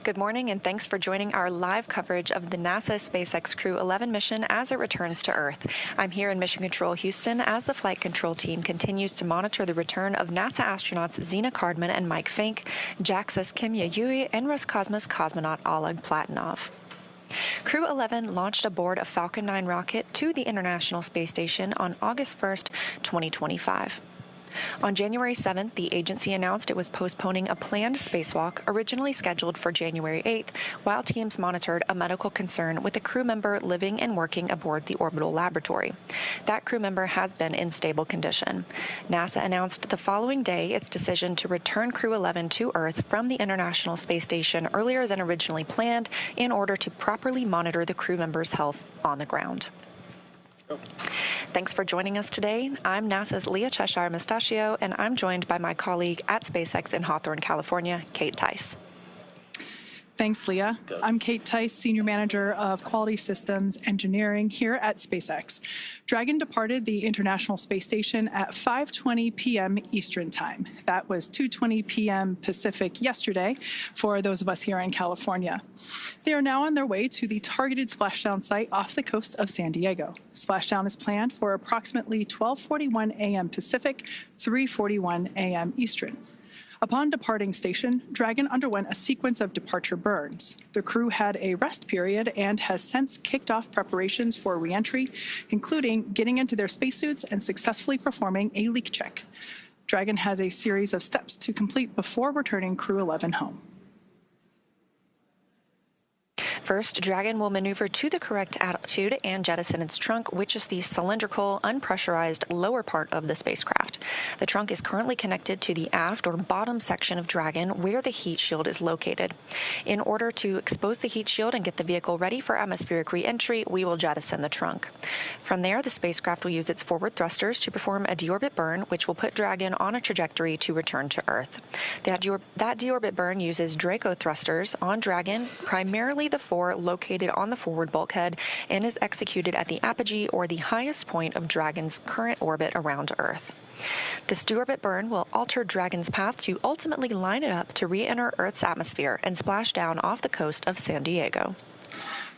Good morning, and thanks for joining our live coverage of the NASA SpaceX Crew 11 mission as it returns to Earth. I'm here in Mission Control Houston as the flight control team continues to monitor the return of NASA astronauts Zena Cardman and Mike Fink, JAXA's Kimya Yui, and Roscosmos cosmonaut Oleg Platonov. Crew 11 launched aboard a Falcon 9 rocket to the International Space Station on August 1st, 2025. On January 7th, the agency announced it was postponing a planned spacewalk originally scheduled for January 8th, while teams monitored a medical concern with a crew member living and working aboard the orbital laboratory. That crew member has been in stable condition. NASA announced the following day its decision to return Crew 11 to Earth from the International Space Station earlier than originally planned in order to properly monitor the crew member's health on the ground. Thanks for joining us today. I'm NASA's Leah Cheshire Mustachio, and I'm joined by my colleague at SpaceX in Hawthorne, California, Kate Tice. Thanks, Leah. I'm Kate Tice, Senior Manager of Quality Systems Engineering here at SpaceX. Dragon departed the International Space Station at 5:20 p.m. Eastern Time. That was 2:20 p.m. Pacific yesterday for those of us here in California. They are now on their way to the targeted splashdown site off the coast of San Diego. Splashdown is planned for approximately 12:41 a.m. Pacific, 3:41 a.m. Eastern. Upon departing station, Dragon underwent a sequence of departure burns. The crew had a rest period and has since kicked off preparations for re-entry, including getting into their spacesuits and successfully performing a leak check. Dragon has a series of steps to complete before returning Crew 11 home. First, Dragon will maneuver to the correct altitude and jettison its trunk, which is the cylindrical, unpressurized lower part of the spacecraft. The trunk is currently connected to the aft or bottom section of Dragon, where the heat shield is located. In order to expose the heat shield and get the vehicle ready for atmospheric re-entry, we will jettison the trunk. From there, the spacecraft will use its forward thrusters to perform a deorbit burn, which will put Dragon on a trajectory to return to Earth. That deorbit burn uses Draco thrusters on Dragon, primarily the four located on the forward bulkhead, and is executed at the apogee or the highest point of Dragon's current orbit around Earth. This deorbit burn will alter Dragon's path to ultimately line it up to re-enter Earth's atmosphere and splash down off the coast of San Diego.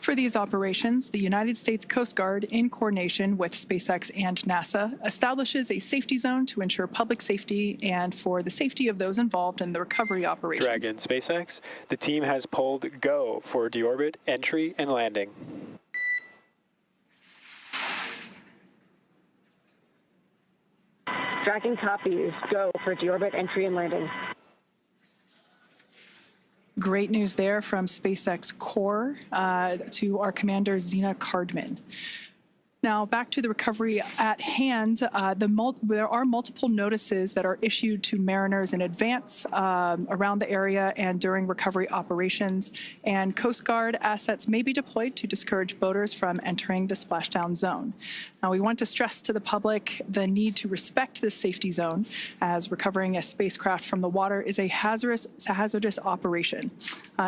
For these operations, the United States Coast Guard, in coordination with SpaceX and NASA, establishes a safety zone to ensure public safety and for the safety of those involved in the recovery operations. Dragon SpaceX, the team has pulled go for deorbit, entry, and landing. Dragon copies. Go for deorbit, entry, and landing. Great news there from SpaceX Core to our commander, Zena Cardman. Now, back to the recovery at hand, there are multiple notices that are issued to mariners in advance around the area and during recovery operations, and Coast Guard assets may be deployed to discourage boaters from entering the splashdown zone. Now, we want to stress to the public the need to respect this safety zone, as recovering a spacecraft from the water is a hazardous operation.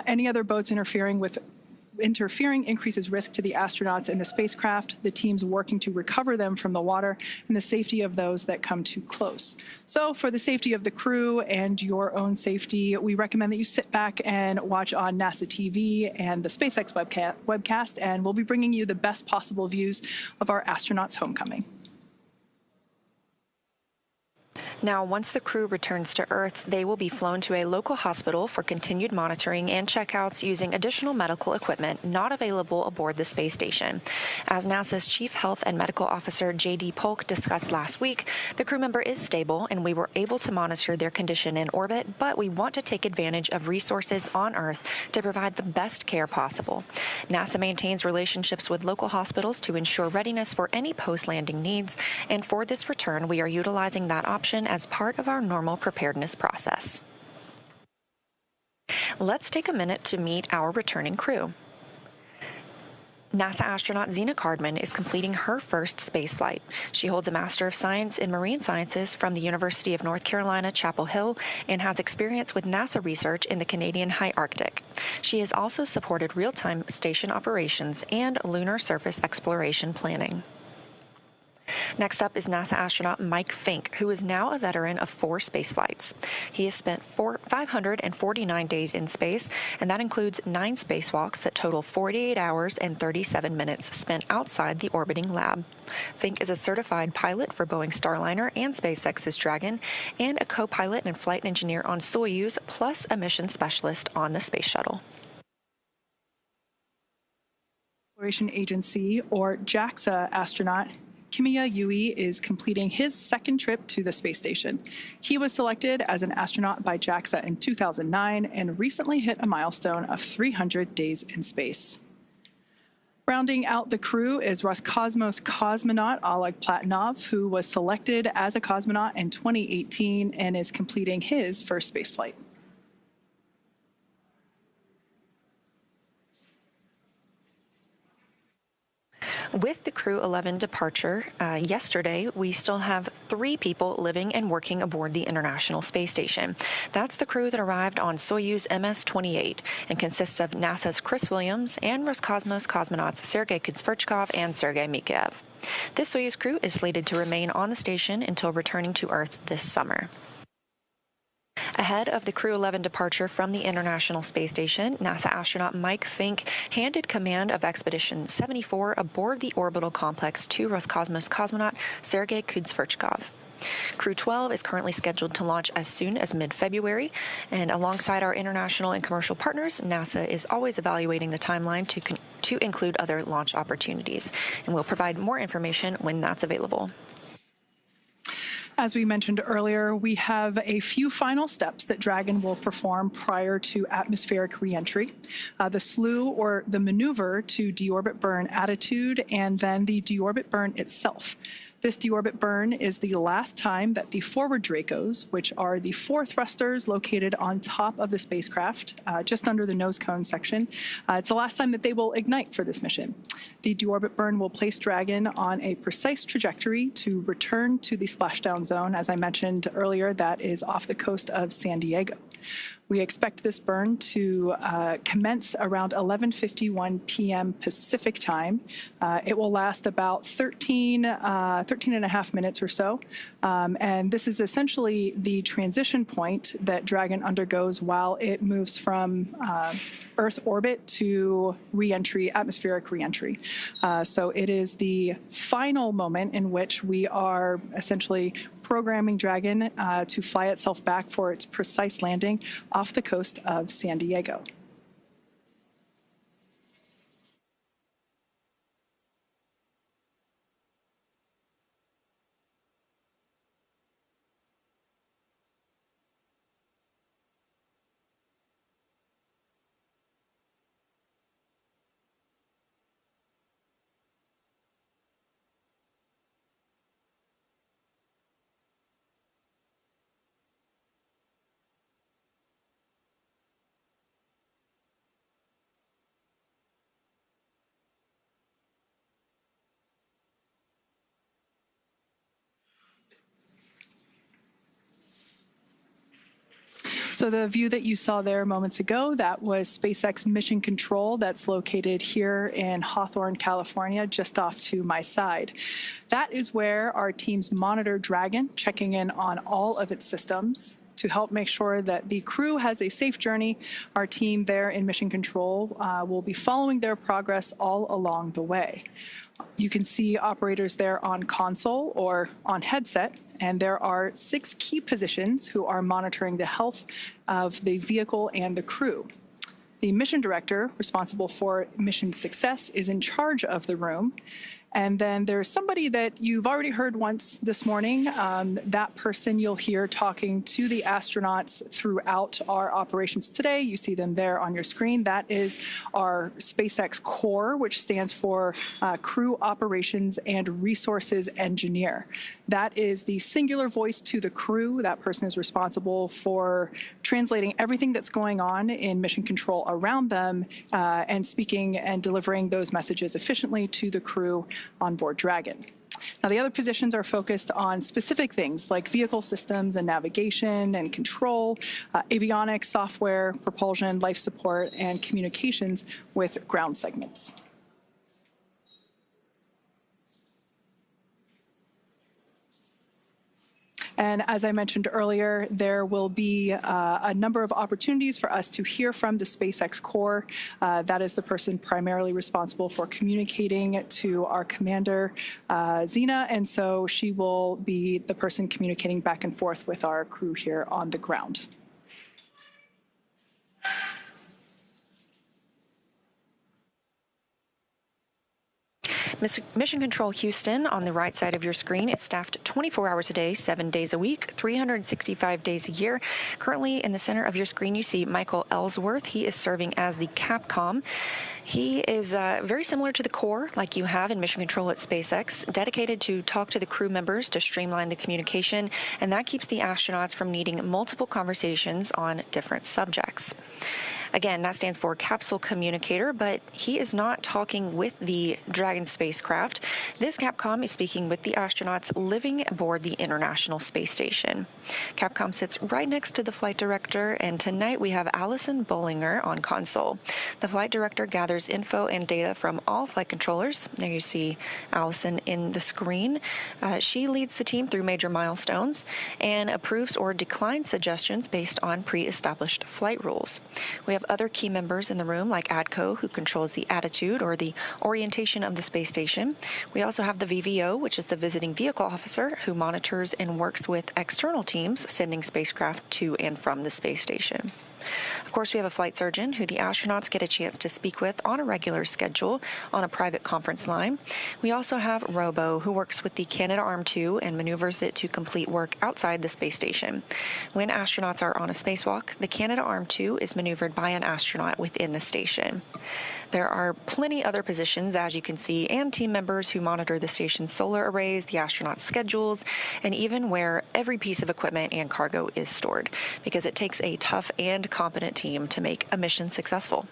Any other boats interfering increases risk to the astronauts in the spacecraft, the teams working to recover them from the water, and the safety of those that come too close. So for the safety of the crew and your own safety, we recommend that you sit back and watch on NASA TV and the SpaceX webcast, and we'll be bringing you the best possible views of our astronauts' homecoming. Now, once the crew returns to Earth, they will be flown to a local hospital for continued monitoring and checkouts using additional medical equipment not available aboard the space station. As NASA's Chief Health and Medical Officer J.D. Polk discussed last week, the crew member is stable and we were able to monitor their condition in orbit, but we want to take advantage of resources on Earth to provide the best care possible. NASA maintains relationships with local hospitals to ensure readiness for any post-landing needs, and for this return, we are utilizing that option as part of our normal preparedness process. Let's take a minute to meet our returning crew. NASA astronaut Zena Cardman is completing her first spaceflight. She holds a Master of Science in Marine Sciences from the University of North Carolina, Chapel Hill, and has experience with NASA research in the Canadian High Arctic. She has also supported real-time station operations and lunar surface exploration planning. Next up is NASA astronaut Mike Fink, who is now a veteran of 4 space flights. He has spent 549 days in space, and that includes 9 spacewalks that total 48 hours and 37 minutes spent outside the orbiting lab. Fink is a certified pilot for Boeing Starliner and SpaceX's Dragon, and a co-pilot and flight engineer on Soyuz, plus a mission specialist on the Space Shuttle. Exploration Agency, or JAXA astronaut Kimiya Yui is completing his second trip to the space station. He was selected as an astronaut by JAXA in 2009 and recently hit a milestone of 300 days in space. Rounding out the crew is Roscosmos cosmonaut Oleg Platonov, who was selected as a cosmonaut in 2018 and is completing his first spaceflight. With the Crew 11 departure yesterday, we still have 3 people living and working aboard the International Space Station. That's the crew that arrived on Soyuz MS-28 and consists of NASA's Chris Williams and Roscosmos cosmonauts Sergei Kudzverchkov and Sergei Mikheyev. This Soyuz crew is slated to remain on the station until returning to Earth this summer. Ahead of the Crew 11 departure from the International Space Station, NASA astronaut Mike Fink handed command of Expedition 74 aboard the orbital complex to Roscosmos cosmonaut Sergei Kudzverchkov. Crew 12 is currently scheduled to launch as soon as mid-February, and alongside our international and commercial partners, NASA is always evaluating the timeline to include other launch opportunities, and we'll provide more information when that's available. As we mentioned earlier, we have a few final steps that Dragon will perform prior to atmospheric reentry. The slew, or the maneuver to deorbit burn attitude, and then the deorbit burn itself. This deorbit burn is the last time that the forward Dracos, which are the 4 thrusters located on top of the spacecraft, just under the nose cone section, it's the last time that they will ignite for this mission. The deorbit burn will place Dragon on a precise trajectory to return to the splashdown zone. As I mentioned earlier, that is off the coast of San Diego. We expect this burn to commence around 11:51 p.m. Pacific time. It will last about 13 and a half minutes or so. And this is essentially the transition point that Dragon undergoes while it moves from Earth orbit to reentry, atmospheric reentry. So it is the final moment in which we are essentially programming Dragon to fly itself back for its precise landing off the coast of San Diego. So the view that you saw there moments ago, that was SpaceX Mission Control that's located here in Hawthorne, California, just off to my side. That is where our teams monitor Dragon, checking in on all of its systems to help make sure that the crew has a safe journey. Our team there in Mission Control will be following their progress all along the way. You can see operators there on console or on headset, and there are 6 key positions who are monitoring the health of the vehicle and the crew. The mission director, responsible for mission success, is in charge of the room. And then there's somebody that you've already heard once this morning. That person you'll hear talking to the astronauts throughout our operations today. You see them there on your screen. That is our SpaceX Core, which stands for Crew Operations and Resources Engineer. That is the singular voice to the crew. That person is responsible for translating everything that's going on in mission control around them and speaking and delivering those messages efficiently to the crew on board Dragon. Now, the other positions are focused on specific things like vehicle systems and navigation and control, avionics, software, propulsion, life support, and communications with ground segments. And as I mentioned earlier, there will be a number of opportunities for us to hear from the SpaceX core. That is the person primarily responsible for communicating to our commander, Zena, and so she will be the person communicating back and forth with our crew here on the ground. Mission Control Houston, on the right side of your screen, is staffed 24 hours a day, 7 days a week, 365 days a year. Currently, in the center of your screen, you see Michael Ellsworth. He is serving as the Capcom. He is very similar to the core, like you have in Mission Control at SpaceX, dedicated to talk to the crew members to streamline the communication, and that keeps the astronauts from needing multiple conversations on different subjects. Again, that stands for Capsule Communicator, but he is not talking with the Dragon spacecraft. This Capcom is speaking with the astronauts living aboard the International Space Station. Capcom sits right next to the flight director, and tonight we have Allison Bollinger on console. The flight director gathers info and data from all flight controllers. There you see Allison in the screen. She leads the team through major milestones and approves or declines suggestions based on pre-established flight rules. We have other key members in the room, like ADCO, who controls the attitude or the orientation of the space station. We also have the VVO, which is the visiting vehicle officer, who monitors and works with external teams sending spacecraft to and from the space station. Of course, we have a flight surgeon who the astronauts get a chance to speak with on a regular schedule on a private conference line. We also have Robo, who works with the Canadarm2 and maneuvers it to complete work outside the space station. When astronauts are on a spacewalk, the Canadarm2 is maneuvered by an astronaut within the station. There are plenty other positions, as you can see, and team members who monitor the station's solar arrays, the astronauts' schedules, and even where every piece of equipment and cargo is stored, because it takes a tough and competent team to make a mission successful.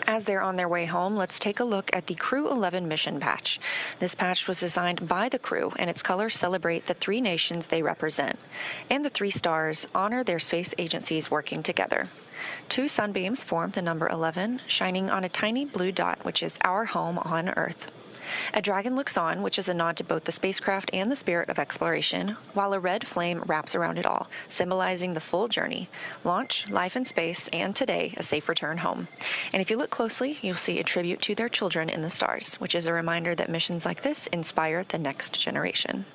As they're on their way home, let's take a look at the Crew 11 mission patch. This patch was designed by the crew, and its colors celebrate the 3 nations they represent. And the 3 stars honor their space agencies working together. 2 sunbeams form the number 11, shining on a tiny blue dot, which is our home on Earth. A dragon looks on, which is a nod to both the spacecraft and the spirit of exploration, while a red flame wraps around it all, symbolizing the full journey: launch, life in space, and today, a safe return home. And if you look closely, you'll see a tribute to their children in the stars, which is a reminder that missions like this inspire the next generation.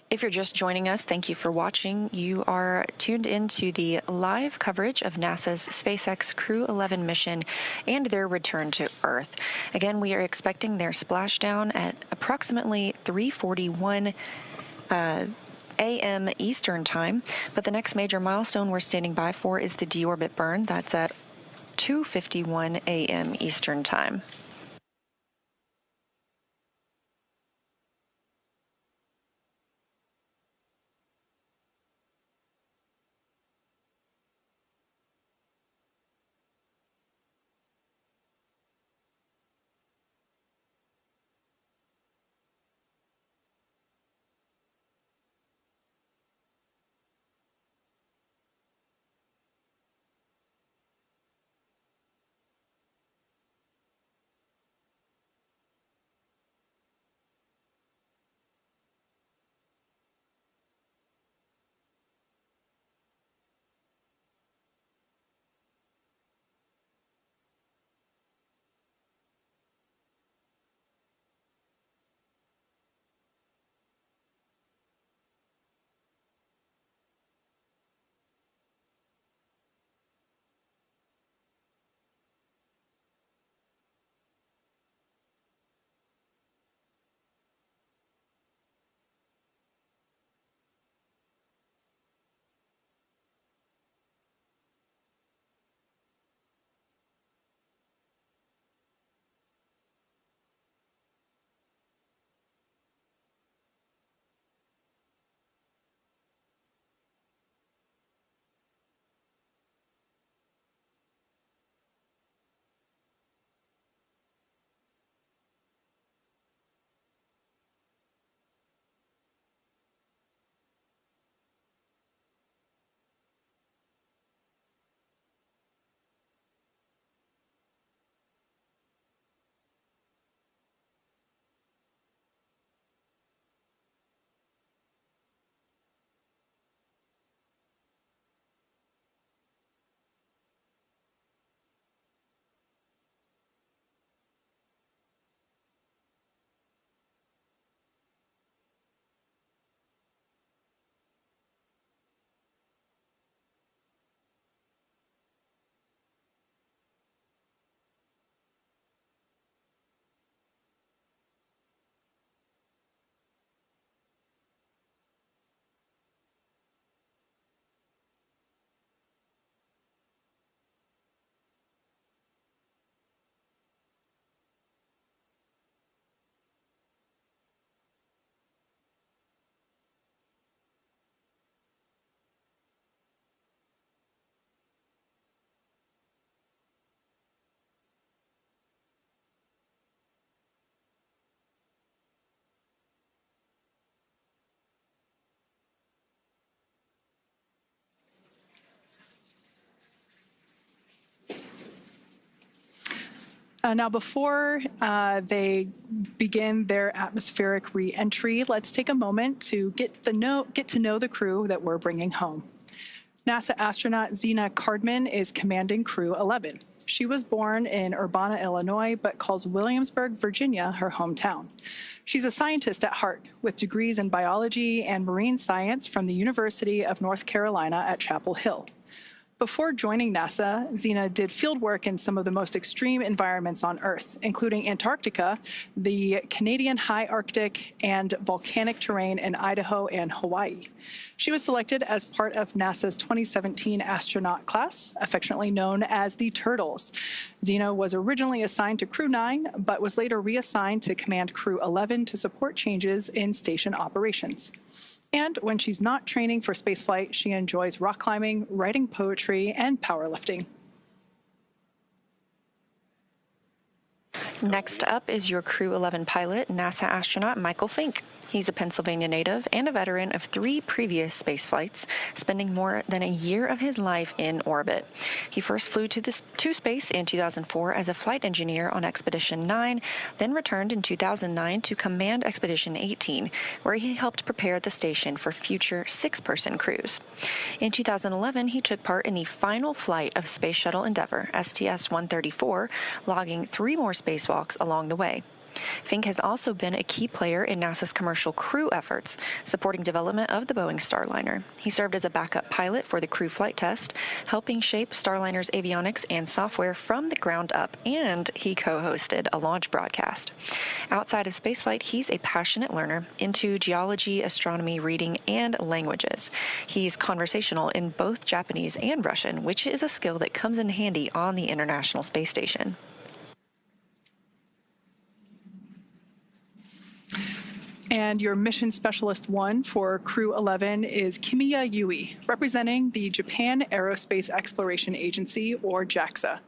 If you're just joining us, thank you for watching. You are tuned into the live coverage of NASA's SpaceX Crew 11 mission and their return to Earth. Again, we are expecting their splashdown at approximately 3:41 a.m. Eastern Time, but the next major milestone we're standing by for is the deorbit burn. That's at 2:51 a.m. Eastern Time. Now, before they begin their atmospheric re-entry, let's take a moment to get to know the crew that we're bringing home. NASA astronaut Xena Cardman is commanding Crew 11. She was born in Urbana, Illinois, but calls Williamsburg, Virginia, her hometown. She's a scientist at heart, with degrees in biology and marine science from the University of North Carolina at Chapel Hill. Before joining NASA, Xena did field work in some of the most extreme environments on Earth, including Antarctica, the Canadian high Arctic, and volcanic terrain in Idaho and Hawaii. She was selected as part of NASA's 2017 astronaut class, affectionately known as the Turtles. Xena was originally assigned to Crew 9, but was later reassigned to command Crew 11 to support changes in station operations. And when she's not training for spaceflight, she enjoys rock climbing, writing poetry, and powerlifting. Next up is your Crew 11 pilot, NASA astronaut Michael Fink. He's a Pennsylvania native and a veteran of 3 previous space flights, spending more than a year of his life in orbit. He first flew to space in 2004 as a flight engineer on Expedition 9, then returned in 2009 to command Expedition 18, where he helped prepare the station for future 6-person crews. In 2011, he took part in the final flight of Space Shuttle Endeavour, STS-134, logging 3 more spacewalks along the way. Fink has also been a key player in NASA's commercial crew efforts, supporting development of the Boeing Starliner. He served as a backup pilot for the crew flight test, helping shape Starliner's avionics and software from the ground up, and he co-hosted a launch broadcast. Outside of spaceflight, he's a passionate learner into geology, astronomy, reading, and languages. He's conversational in both Japanese and Russian, which is a skill that comes in handy on the International Space Station. And your Mission Specialist 1 for Crew 11 is Kimiya Yui, representing the Japan Aerospace Exploration Agency, or JAXA.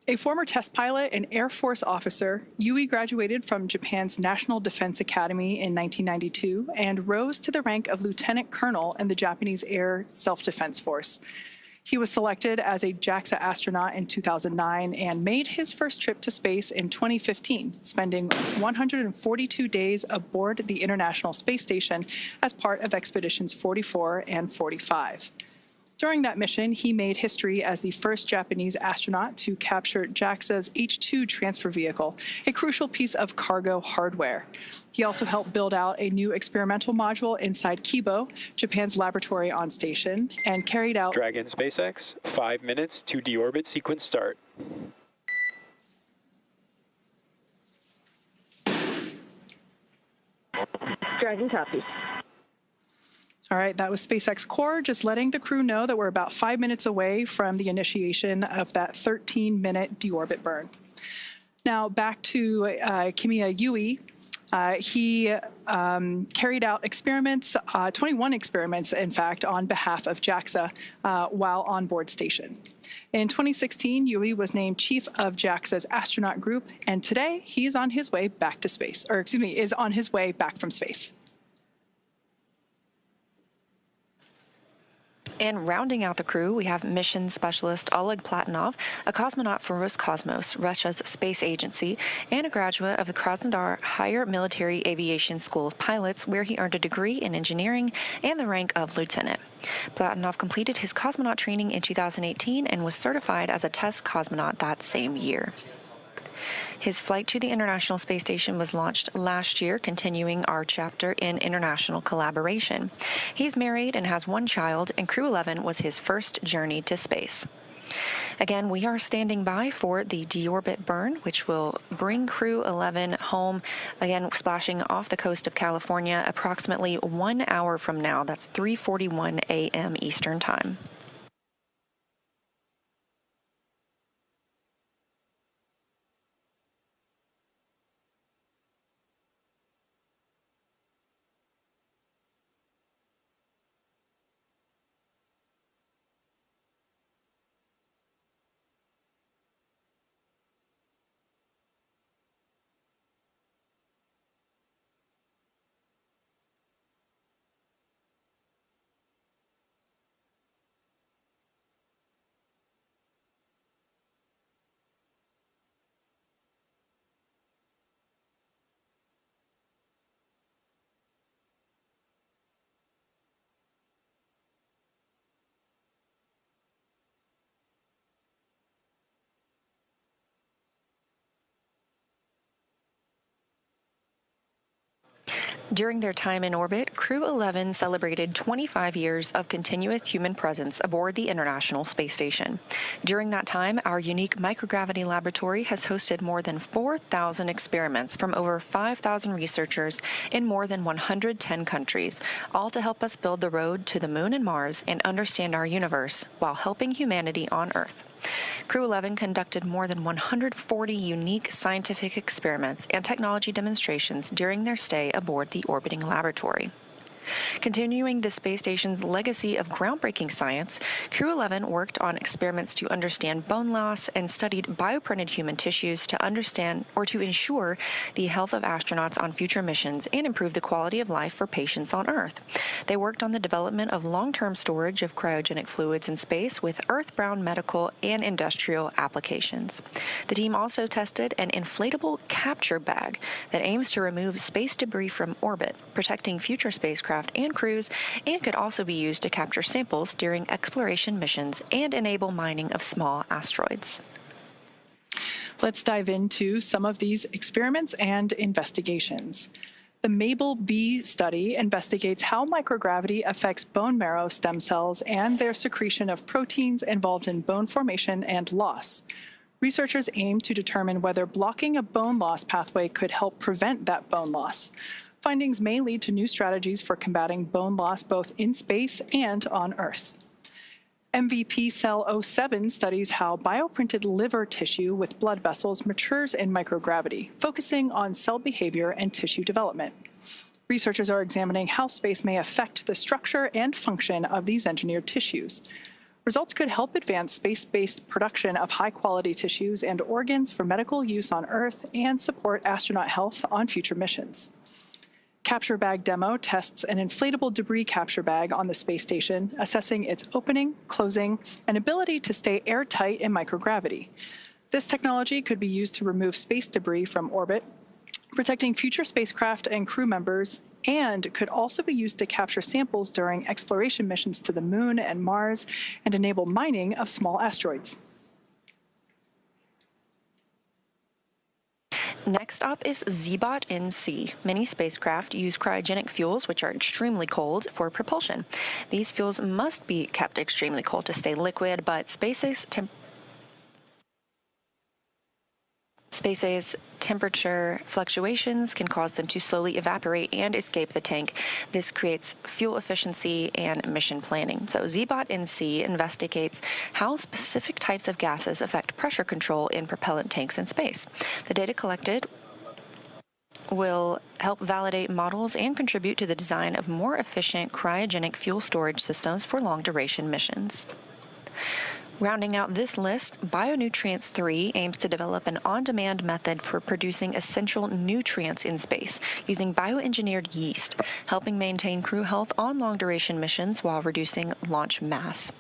A former test pilot and Air Force officer, Yui graduated from Japan's National Defense Academy in 1992 and rose to the rank of lieutenant colonel in the Japanese Air Self-Defense Force. He was selected as a JAXA astronaut in 2009 and made his first trip to space in 2015, spending 142 days aboard the International Space Station as part of Expeditions 44 and 45. During that mission, he made history as the first Japanese astronaut to capture JAXA's H-2 transfer vehicle, a crucial piece of cargo hardware. He also helped build out a new experimental module inside Kibo, Japan's laboratory on station, and carried out Dragon SpaceX, 5 minutes to deorbit sequence start. Dragon copies. All right, that was SpaceX Core, just letting the crew know that we're about 5 minutes away from the initiation of that 13-minute deorbit burn. Now back to Kimiya Yui. He carried out experiments, 21 experiments, in fact, on behalf of JAXA while on board station. In 2016, Yui was named chief of JAXA's astronaut group, and today he's on his way back to space, or excuse me, is on his way back from space. And rounding out the crew, we have mission specialist Oleg Platonov, a cosmonaut for Roscosmos, Russia's space agency, and a graduate of the Krasnodar Higher Military Aviation School of Pilots, where he earned a degree in engineering and the rank of lieutenant. Platonov completed his cosmonaut training in 2018 and was certified as a test cosmonaut that same year. His flight to the International Space Station was launched last year, continuing our chapter in international collaboration. He's married and has 1 child, and Crew 11 was his first journey to space. Again, we are standing by for the deorbit burn, which will bring Crew 11 home, again, splashing off the coast of California approximately 1 hour from now. That's 3:41 a.m. Eastern Time. During their time in orbit, Crew 11 celebrated 25 years of continuous human presence aboard the International Space Station. During that time, our unique microgravity laboratory has hosted more than 4,000 experiments from over 5,000 researchers in more than 110 countries, all to help us build the road to the Moon and Mars and understand our universe while helping humanity on Earth. Crew 11 conducted more than 140 unique scientific experiments and technology demonstrations during their stay aboard the orbiting laboratory. Continuing the space station's legacy of groundbreaking science, Crew 11 worked on experiments to understand bone loss and studied bioprinted human tissues to understand or to ensure the health of astronauts on future missions and improve the quality of life for patients on Earth. They worked on the development of long-term storage of cryogenic fluids in space with Earth-bound medical and industrial applications. The team also tested an inflatable capture bag that aims to remove space debris from orbit, protecting future spacecraft and crews, and could also be used to capture samples during exploration missions and enable mining of small asteroids. Let's dive into some of these experiments and investigations. The MABLE-B study investigates how microgravity affects bone marrow stem cells and their secretion of proteins involved in bone formation and loss. Researchers aim to determine whether blocking a bone loss pathway could help prevent that bone loss. Findings may lead to new strategies for combating bone loss both in space and on Earth. MVP Cell 07 studies how bioprinted liver tissue with blood vessels matures in microgravity, focusing on cell behavior and tissue development. Researchers are examining how space may affect the structure and function of these engineered tissues. Results could help advance space-based production of high-quality tissues and organs for medical use on Earth and support astronaut health on future missions. Capture Bag Demo tests an inflatable debris capture bag on the space station, assessing its opening, closing, and ability to stay airtight in microgravity. This technology could be used to remove space debris from orbit, protecting future spacecraft and crew members, and could also be used to capture samples during exploration missions to the Moon and Mars and enable mining of small asteroids. Next up is ZBOT-NC. Many spacecraft use cryogenic fuels, which are extremely cold, for propulsion. These fuels must be kept extremely cold to stay liquid, but SpaceX's temperature fluctuations can cause them to slowly evaporate and escape the tank. This creates fuel efficiency and mission planning. So ZBOT-NC investigates how specific types of gases affect pressure control in propellant tanks in space. The data collected will help validate models and contribute to the design of more efficient cryogenic fuel storage systems for long-duration missions. Rounding out this list, Bionutrients 3 aims to develop an on-demand method for producing essential nutrients in space using bioengineered yeast, helping maintain crew health on long-duration missions while reducing launch mass.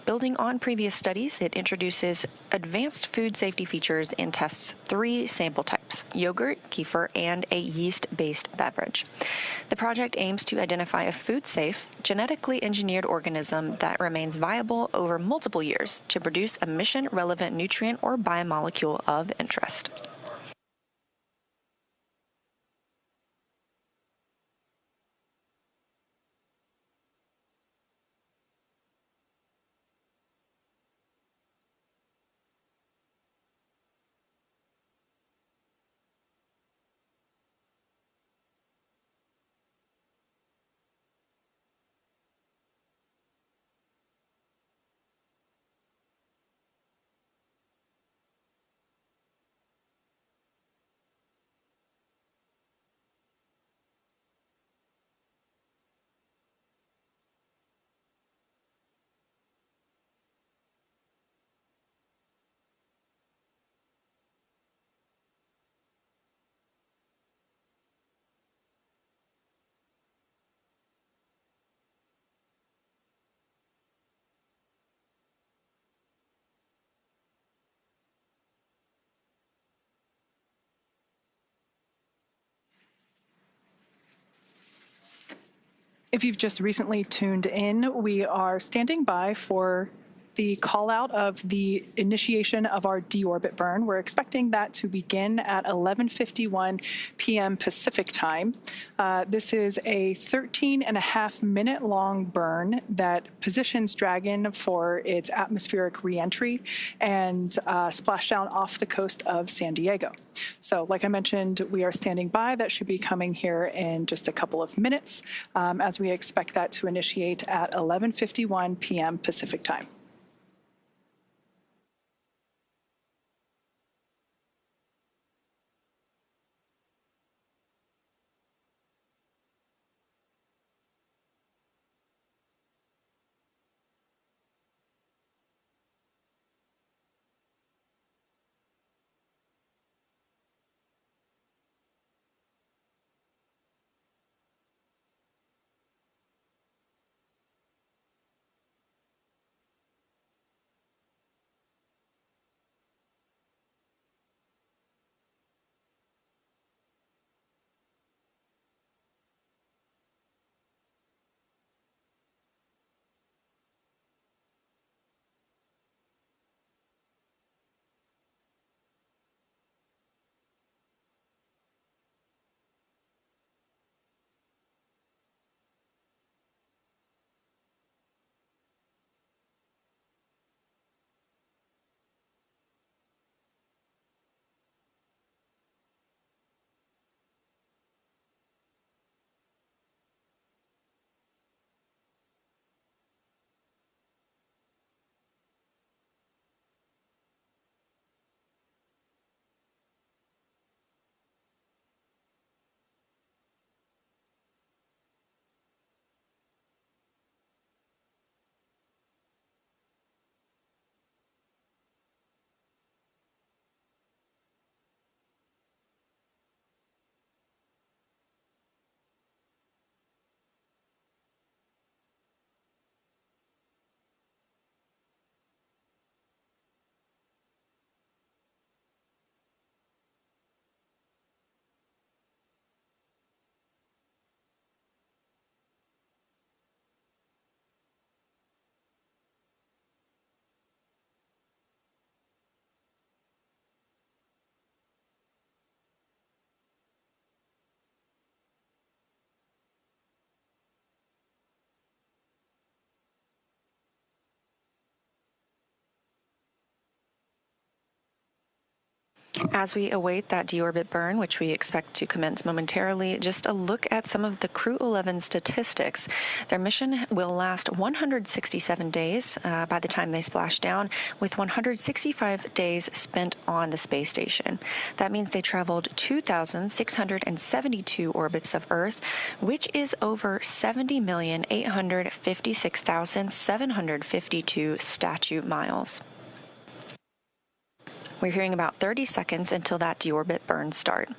Building on previous studies, it introduces advanced food safety features and tests 3 sample types: yogurt, kefir, and a yeast-based beverage. The project aims to identify a food-safe, genetically engineered organism that remains viable over multiple years to produce a mission-relevant nutrient or biomolecule of interest. If you've just recently tuned in, we are standing by for the call out of the initiation of our deorbit burn. We're expecting that to begin at 11:51 p.m. Pacific time. This is a 13.5-minute long burn that positions Dragon for its atmospheric reentry and splashdown off the coast of San Diego. So like I mentioned, we are standing by. That should be coming here in just a couple of minutes as we expect that to initiate at 11:51 p.m. Pacific time. As we await that deorbit burn, which we expect to commence momentarily, just a look at some of the Crew 11 statistics. Their mission will last 167 days by the time they splash down, with 165 days spent on the space station. That means they traveled 2,672 orbits of Earth, which is over 70,856,752 statute miles. We're hearing about 30 seconds until that deorbit burn start.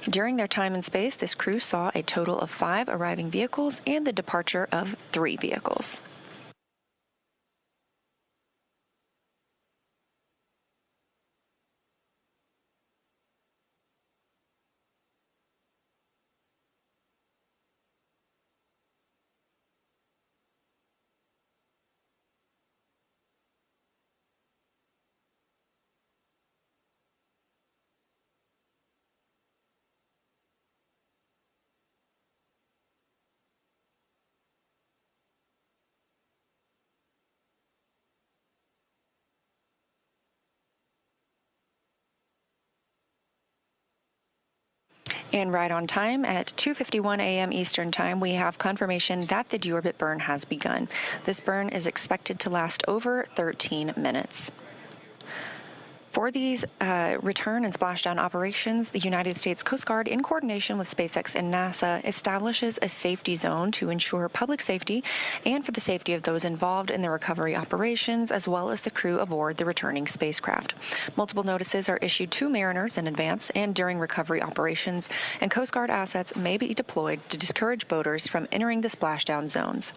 During their time in space, this crew saw a total of 5 arriving vehicles and the departure of 3 vehicles. And right on time at 2:51 a.m. Eastern Time, we have confirmation that the deorbit burn has begun. This burn is expected to last over 13 minutes. For these return and splashdown operations, the United States Coast Guard, in coordination with SpaceX and NASA, establishes a safety zone to ensure public safety and for the safety of those involved in the recovery operations, as well as the crew aboard the returning spacecraft. Multiple notices are issued to mariners in advance and during recovery operations, and Coast Guard assets may be deployed to discourage boaters from entering the splashdown zones.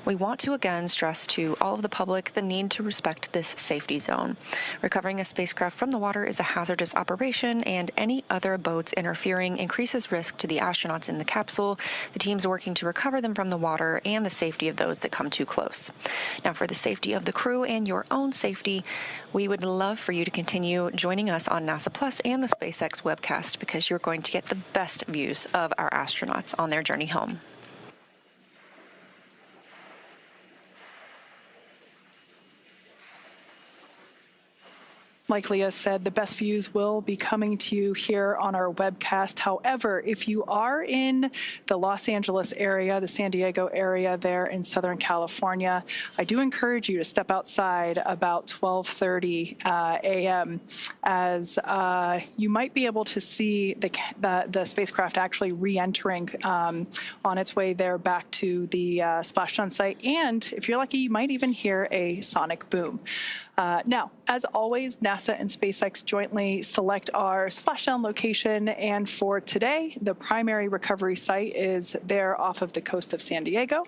We want to again stress to all of the public the need to respect this safety zone. Recovering a spacecraft spacecraft from the water is a hazardous operation, and any other boats interfering increases risk to the astronauts in the capsule. The team's working to recover them from the water and the safety of those that come too close. Now, for the safety of the crew and your own safety, we would love for you to continue joining us on NASA Plus and the SpaceX webcast, because you're going to get the best views of our astronauts on their journey home. Like Leah said, the best views will be coming to you here on our webcast. However, if you are in the Los Angeles area, the San Diego area there in Southern California, I do encourage you to step outside about 12:30 a.m. as you might be able to see the spacecraft actually re-entering on its way there back to the Splashdown site. And if you're lucky, you might even hear a sonic boom. Now, as always, NASA and SpaceX jointly select our splashdown location, and for today, the primary recovery site is there off of the coast of San Diego.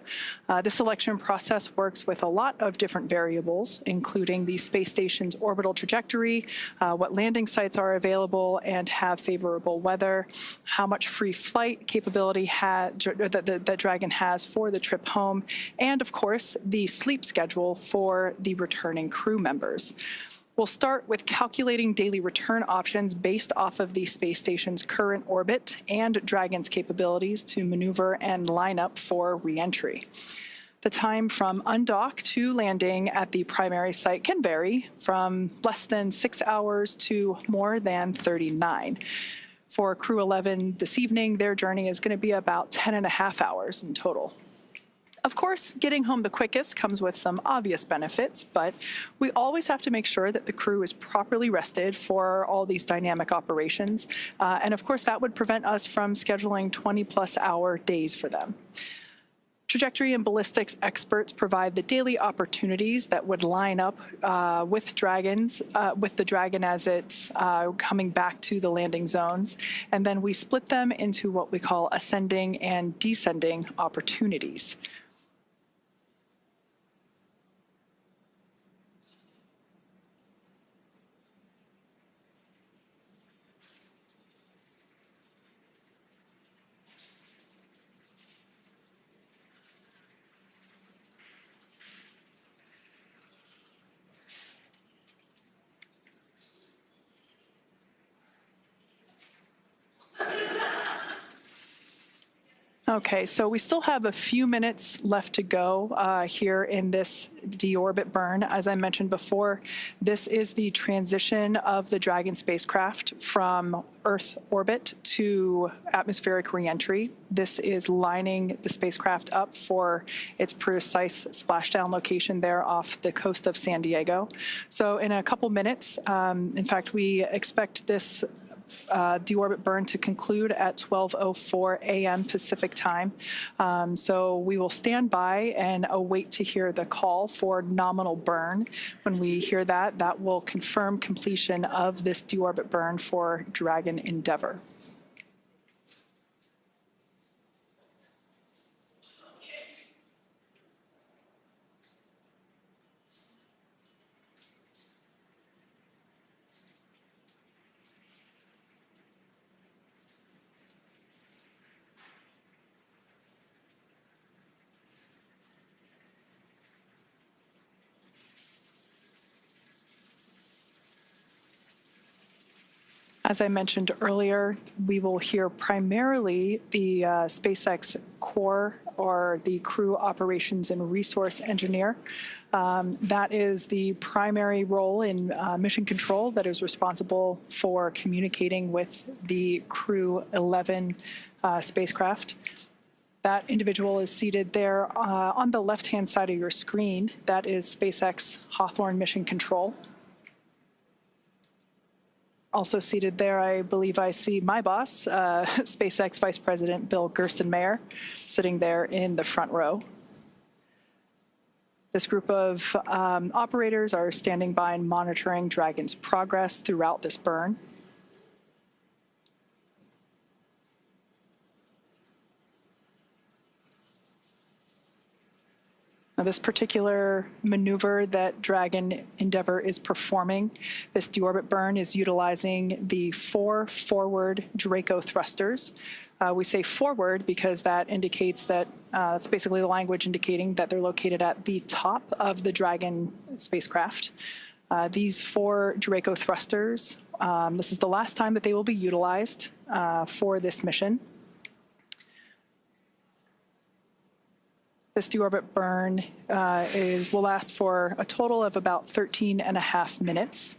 The selection process works with a lot of different variables, including the space station's orbital trajectory, what landing sites are available and have favorable weather, how much free flight capability that Dragon has for the trip home, and of course, the sleep schedule for the returning crew members. We'll start with calculating daily return options based off of the space station's current orbit and Dragon's capabilities to maneuver and line up for re-entry. The time from undock to landing at the primary site can vary from less than 6 hours to more than 39. For Crew 11 this evening, their journey is going to be about 10.5 hours in total. Of course, getting home the quickest comes with some obvious benefits, but we always have to make sure that the crew is properly rested for all these dynamic operations. And of course, that would prevent us from scheduling 20-plus hour days for them. Trajectory and ballistics experts provide the daily opportunities that would line up with the Dragon as it's coming back to the landing zones. And then we split them into what we call ascending and descending opportunities. Okay, so we still have a few minutes left to go here in this deorbit burn. As I mentioned before, this is the transition of the Dragon spacecraft from Earth orbit to atmospheric reentry. This is lining the spacecraft up for its precise splashdown location there off the coast of San Diego. So in a couple minutes, in fact, we expect this deorbit burn to conclude at 12:04 a.m. Pacific time. So we will stand by and await to hear the call for nominal burn. When we hear that, that will confirm completion of this deorbit burn for Dragon Endeavour. As I mentioned earlier, we will hear primarily the SpaceX core, or the crew operations and resource engineer. That is the primary role in mission control that is responsible for communicating with the Crew 11 spacecraft. That individual is seated there on the left-hand side of your screen. That is SpaceX Hawthorne Mission Control. Also seated there, I believe I see my boss, SpaceX Vice President Bill Gerstenmaier, sitting there in the front row. This group of operators are standing by and monitoring Dragon's progress throughout this burn. Now, this particular maneuver that Dragon Endeavour is performing, this deorbit burn, is utilizing the 4 forward Draco thrusters. We say forward because that indicates that that's basically the language indicating that they're located at the top of the Dragon spacecraft. These 4 Draco thrusters, this is the last time that they will be utilized for this mission. This deorbit burn will last for a total of about 13.5 minutes.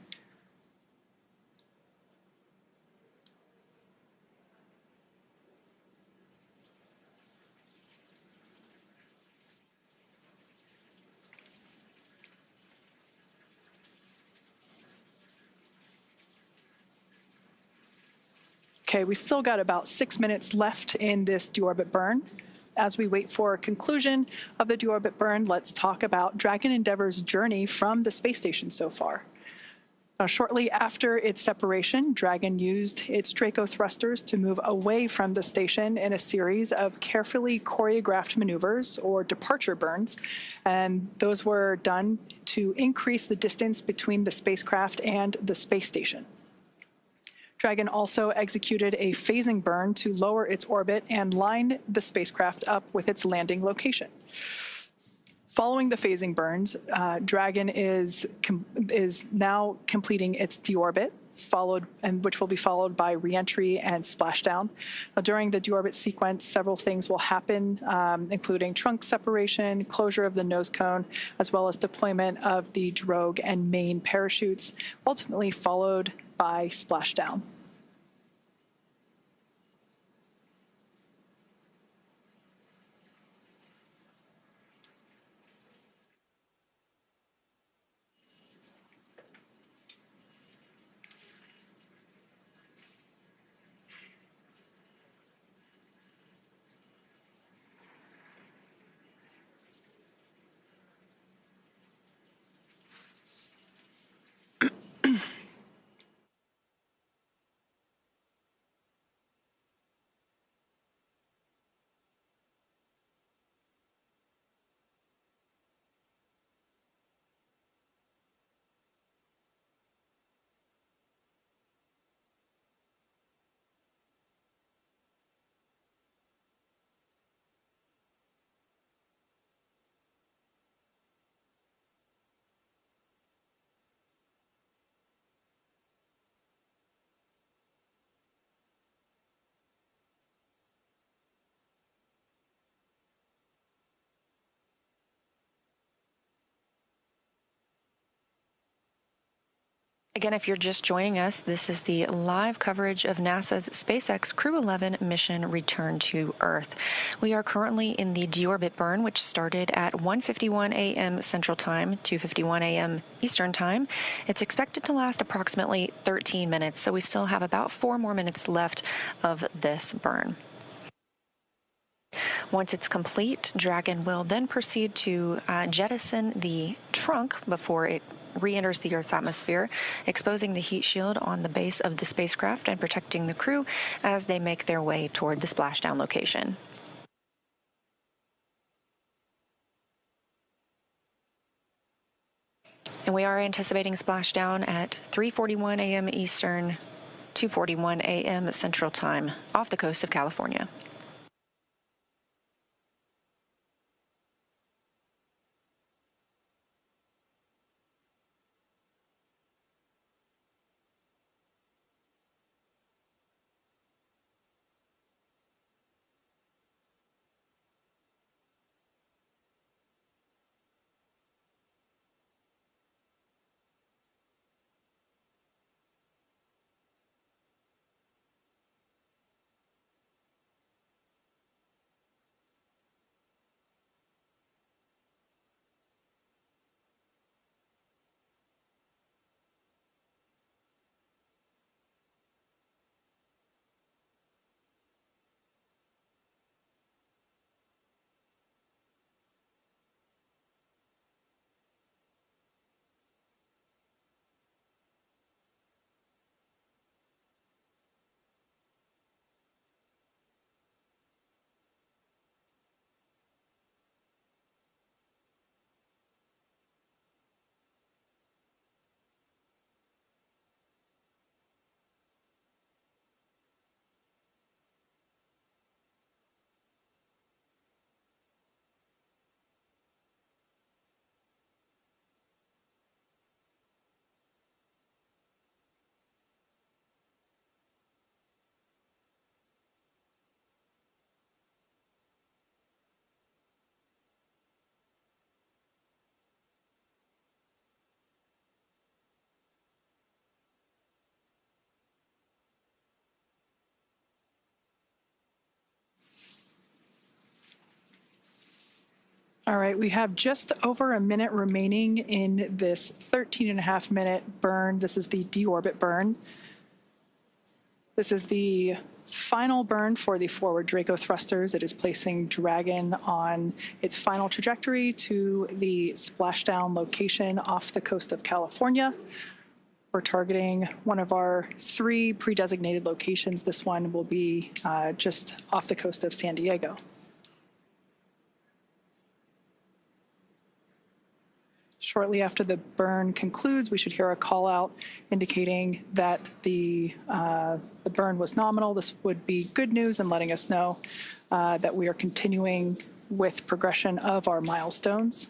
Okay, we still got about 6 minutes left in this deorbit burn. As we wait for a conclusion of the deorbit burn, let's talk about Dragon Endeavour's journey from the space station so far. Shortly after its separation, Dragon used its Draco thrusters to move away from the station in a series of carefully choreographed maneuvers, or departure burns, and those were done to increase the distance between the spacecraft and the space station. Dragon also executed a phasing burn to lower its orbit and line the spacecraft up with its landing location. Following the phasing burns, Dragon is now completing its deorbit, which will be followed by reentry and splashdown. During the deorbit sequence, several things will happen, including trunk separation, closure of the nose cone, as well as deployment of the drogue and main parachutes, ultimately followed by splashdown. Again, if you're just joining us, this is the live coverage of NASA's SpaceX Crew 11 mission return to Earth. We are currently in the deorbit burn, which started at 1:51 a.m. Central Time, 2:51 a.m. Eastern Time. It's expected to last approximately 13 minutes, so we still have about 4 more minutes left of this burn. Once it's complete, Dragon will then proceed to jettison the trunk before it re-enters the Earth's atmosphere, exposing the heat shield on the base of the spacecraft and protecting the crew as they make their way toward the splashdown location. And we are anticipating splashdown at 3:41 a.m. Eastern, 2:41 a.m. Central Time off the coast of California. All right, we have just over a minute remaining in this 13.5-minute burn. This is the deorbit burn. This is the final burn for the forward Draco thrusters. It is placing Dragon on its final trajectory to the Splashdown location off the coast of California. We're targeting one of our 3 pre-designated locations. This one will be just off the coast of San Diego. Shortly after the burn concludes, we should hear a call out indicating that the burn was nominal. This would be good news and letting us know that we are continuing with progression of our milestones.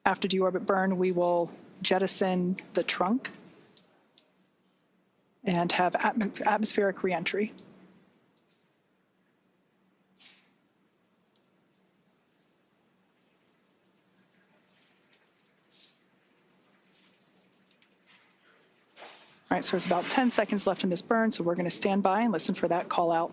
After deorbit burn, we will jettison the trunk and have atmospheric reentry. All right, so there's about 10 seconds left in this burn, so we're going to stand by and listen for that call out.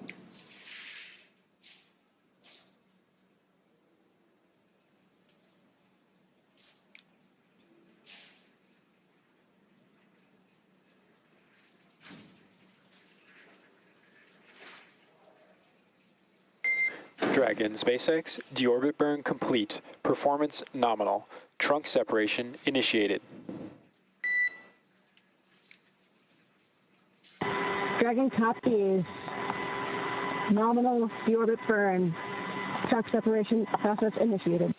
Dragon, SpaceX, deorbit burn complete. Performance nominal. Trunk separation initiated. Dragon copies. Nominal deorbit burn. Trunk separation process initiated.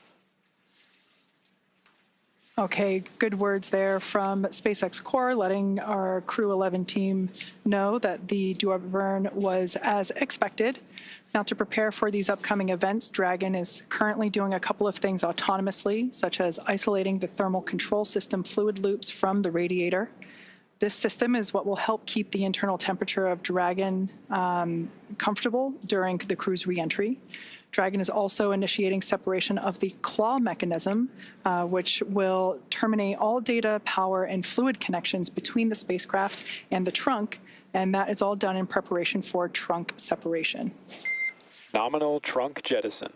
Okay, good words there from SpaceX Core, letting our Crew 11 team know that the deorbit burn was as expected. Now, to prepare for these upcoming events, Dragon is currently doing a couple of things autonomously, such as isolating the thermal control system fluid loops from the radiator. This system is what will help keep the internal temperature of Dragon comfortable during the crew's reentry. Dragon is also initiating separation of the claw mechanism, which will terminate all data, power, and fluid connections between the spacecraft and the trunk, and that is all done in preparation for trunk separation. Nominal trunk jettison.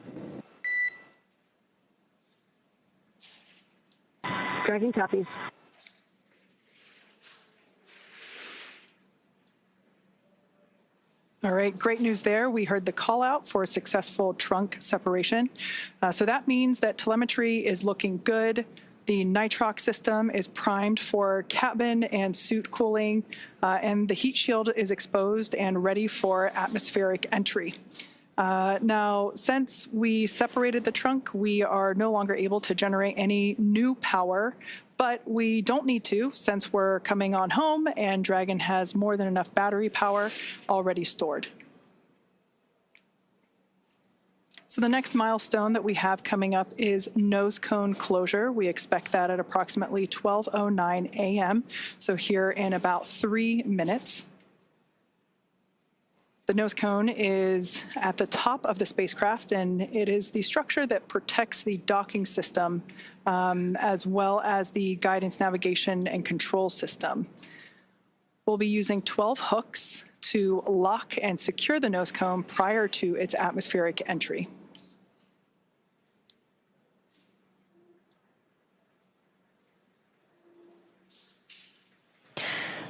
Dragon copies. All right, great news there. We heard the call out for successful trunk separation. So that means that telemetry is looking good. The nitrox system is primed for cabin and suit cooling, and the heat shield is exposed and ready for atmospheric entry. Now, since we separated the trunk, we are no longer able to generate any new power, but we don't need to since we're coming on home and Dragon has more than enough battery power already stored. So the next milestone that we have coming up is nose cone closure. We expect that at approximately 12:09 a.m., so here in about 3 minutes. The nose cone is at the top of the spacecraft, and it is the structure that protects the docking system as well as the guidance, navigation, and control system. We'll be using 12 hooks to lock and secure the nose cone prior to its atmospheric entry.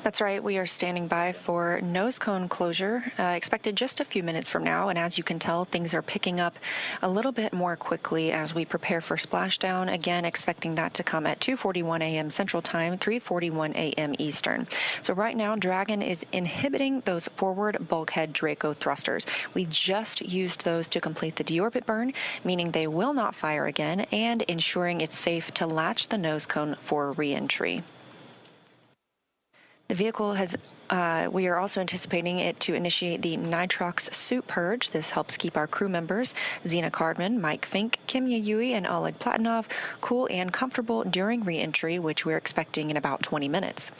That's right. We are standing by for nose cone closure, expected just a few minutes from now. And as you can tell, things are picking up a little bit more quickly as we prepare for splashdown. Again, expecting that to come at 2:41 a.m. Central Time, 3:41 a.m. Eastern. So right now, Dragon is inhibiting those forward bulkhead Draco thrusters. We just used those to complete the deorbit burn, meaning they will not fire again, and ensuring it's safe to latch the nose cone for re-entry. The vehicle has, we are also anticipating it to initiate the nitrox suit purge. This helps keep our crew members, Zena Cardman, Mike Fink, Kimya Yui, and Oleg Platonov, cool and comfortable during re-entry, which we're expecting in about 20 minutes.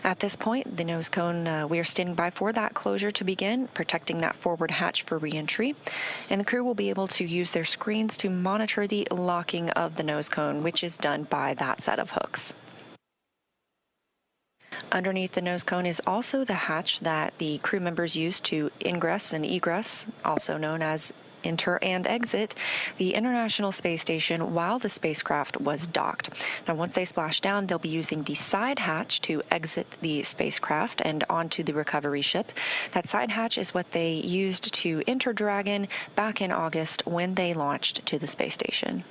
At this point, the nose cone, we are standing by for that closure to begin, protecting that forward hatch for re-entry. And the crew will be able to use their screens to monitor the locking of the nose cone, which is done by that set of hooks. Underneath the nose cone is also the hatch that the crew members use to ingress and egress, also known as enter and exit the International Space Station while the spacecraft was docked. Now, once they splash down, they'll be using the side hatch to exit the spacecraft and onto the recovery ship. That side hatch is what they used to enter Dragon back in August when they launched to the space station.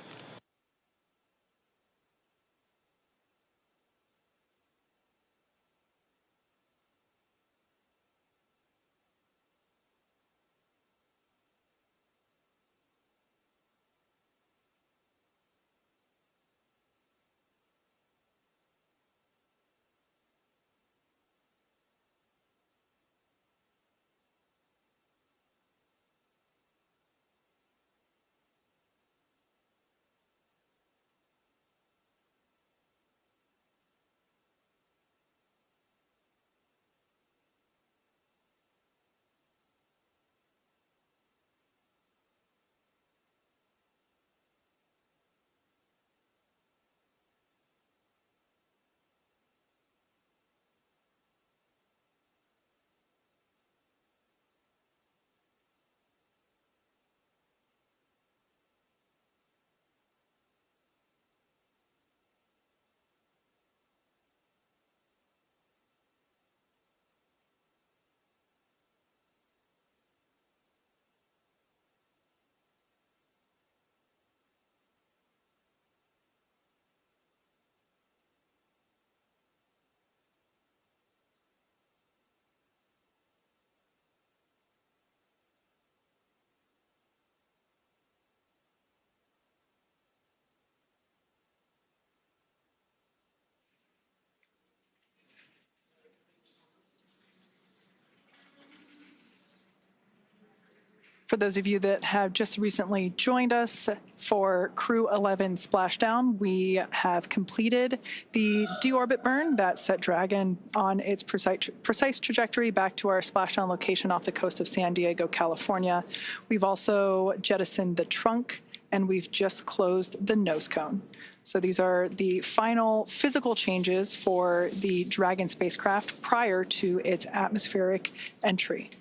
For those of you that have just recently joined us for Crew 11 Splashdown, we have completed the deorbit burn that set Dragon on its precise trajectory back to our splashdown location off the coast of San Diego, California. We've also jettisoned the trunk, and we've just closed the nose cone. So these are the final physical changes for the Dragon spacecraft prior to its atmospheric entry.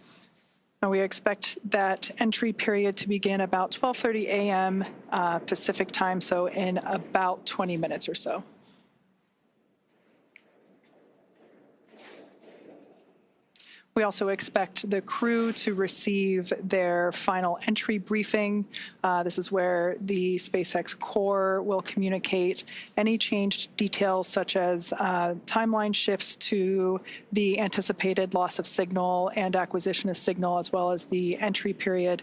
And we expect that entry period to begin about 12:30 a.m. Pacific time, so in about 20 minutes or so. We also expect the crew to receive their final entry briefing. This is where the SpaceX core will communicate any changed details, such as timeline shifts to the anticipated loss of signal and acquisition of signal, as well as the entry period.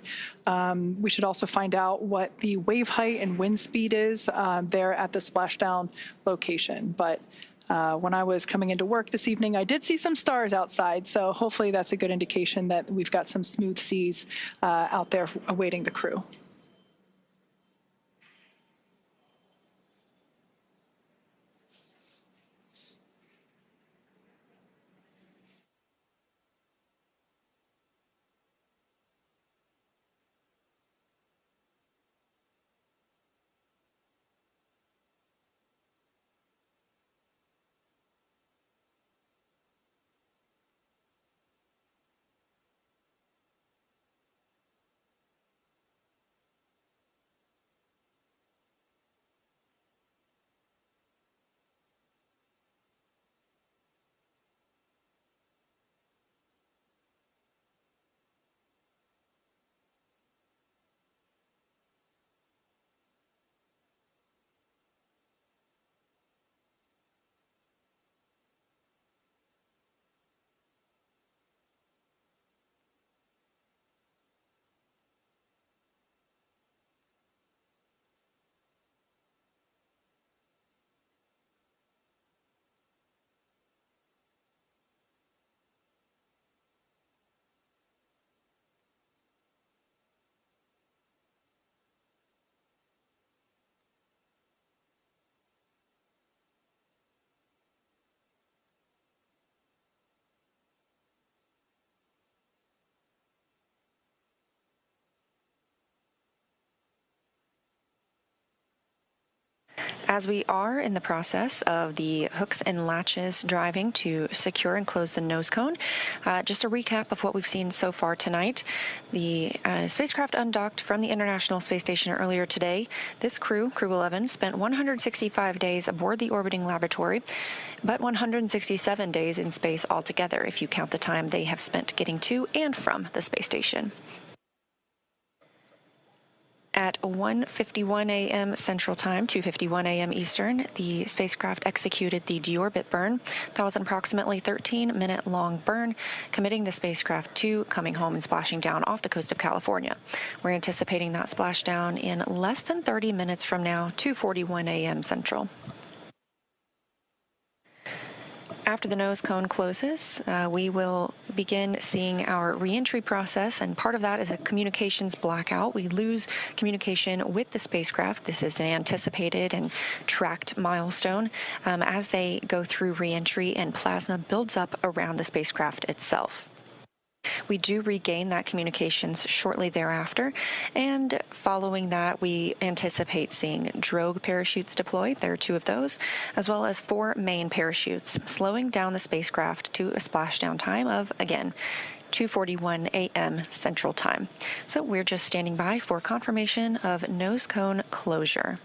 We should also find out what the wave height and wind speed is there at the splashdown location. But when I was coming into work this evening, I did see some stars outside, so hopefully that's a good indication that we've got some smooth seas out there awaiting the crew. As we are in the process of the hooks and latches driving to secure and close the nose cone, just a recap of what we've seen so far tonight. The spacecraft undocked from the International Space Station earlier today. This Crew 11, spent 165 days aboard the orbiting laboratory, but 167 days in space altogether, if you count the time they have spent getting to and from the space station. At 1:51 a.m. Central Time, 2:51 a.m. Eastern, the spacecraft executed the deorbit burn. That was an approximately 13-minute-long burn, committing the spacecraft to coming home and splashing down off the coast of California. We're anticipating that splashdown in less than 30 minutes from now, 2:41 a.m. Central. After the nose cone closes, we will begin seeing our reentry process, and part of that is a communications blackout. We lose communication with the spacecraft. This is an anticipated and tracked milestone as they go through reentry and plasma builds up around the spacecraft itself. We do regain that communications shortly thereafter, and following that, we anticipate seeing drogue parachutes deployed. There are 2 of those, as well as 4 main parachutes, slowing down the spacecraft to a splashdown time of, again, 2:41 a.m. Central Time. So we're just standing by for confirmation of nose cone closure.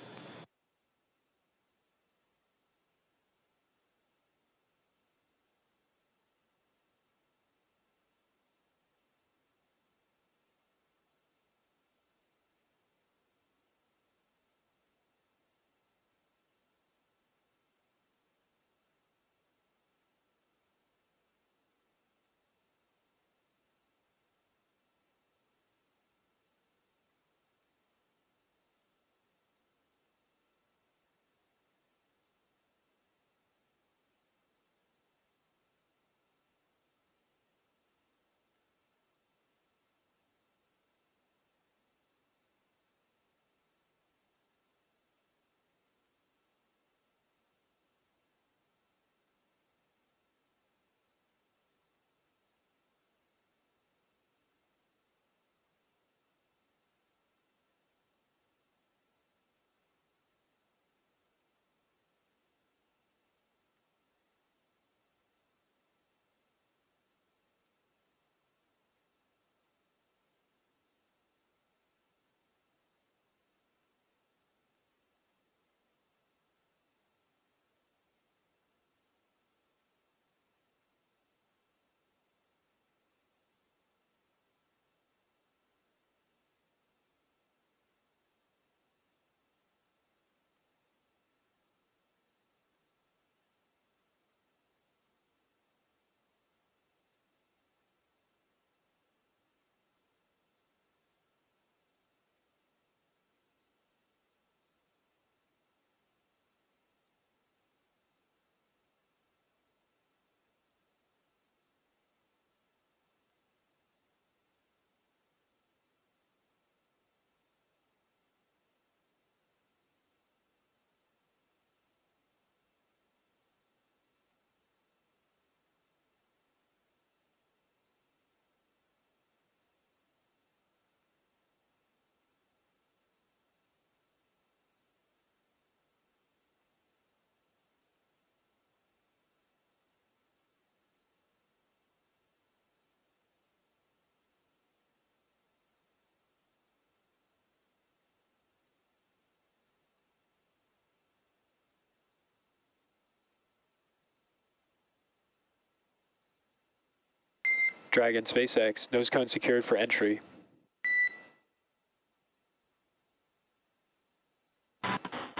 Dragon SpaceX, nose cone secured for entry.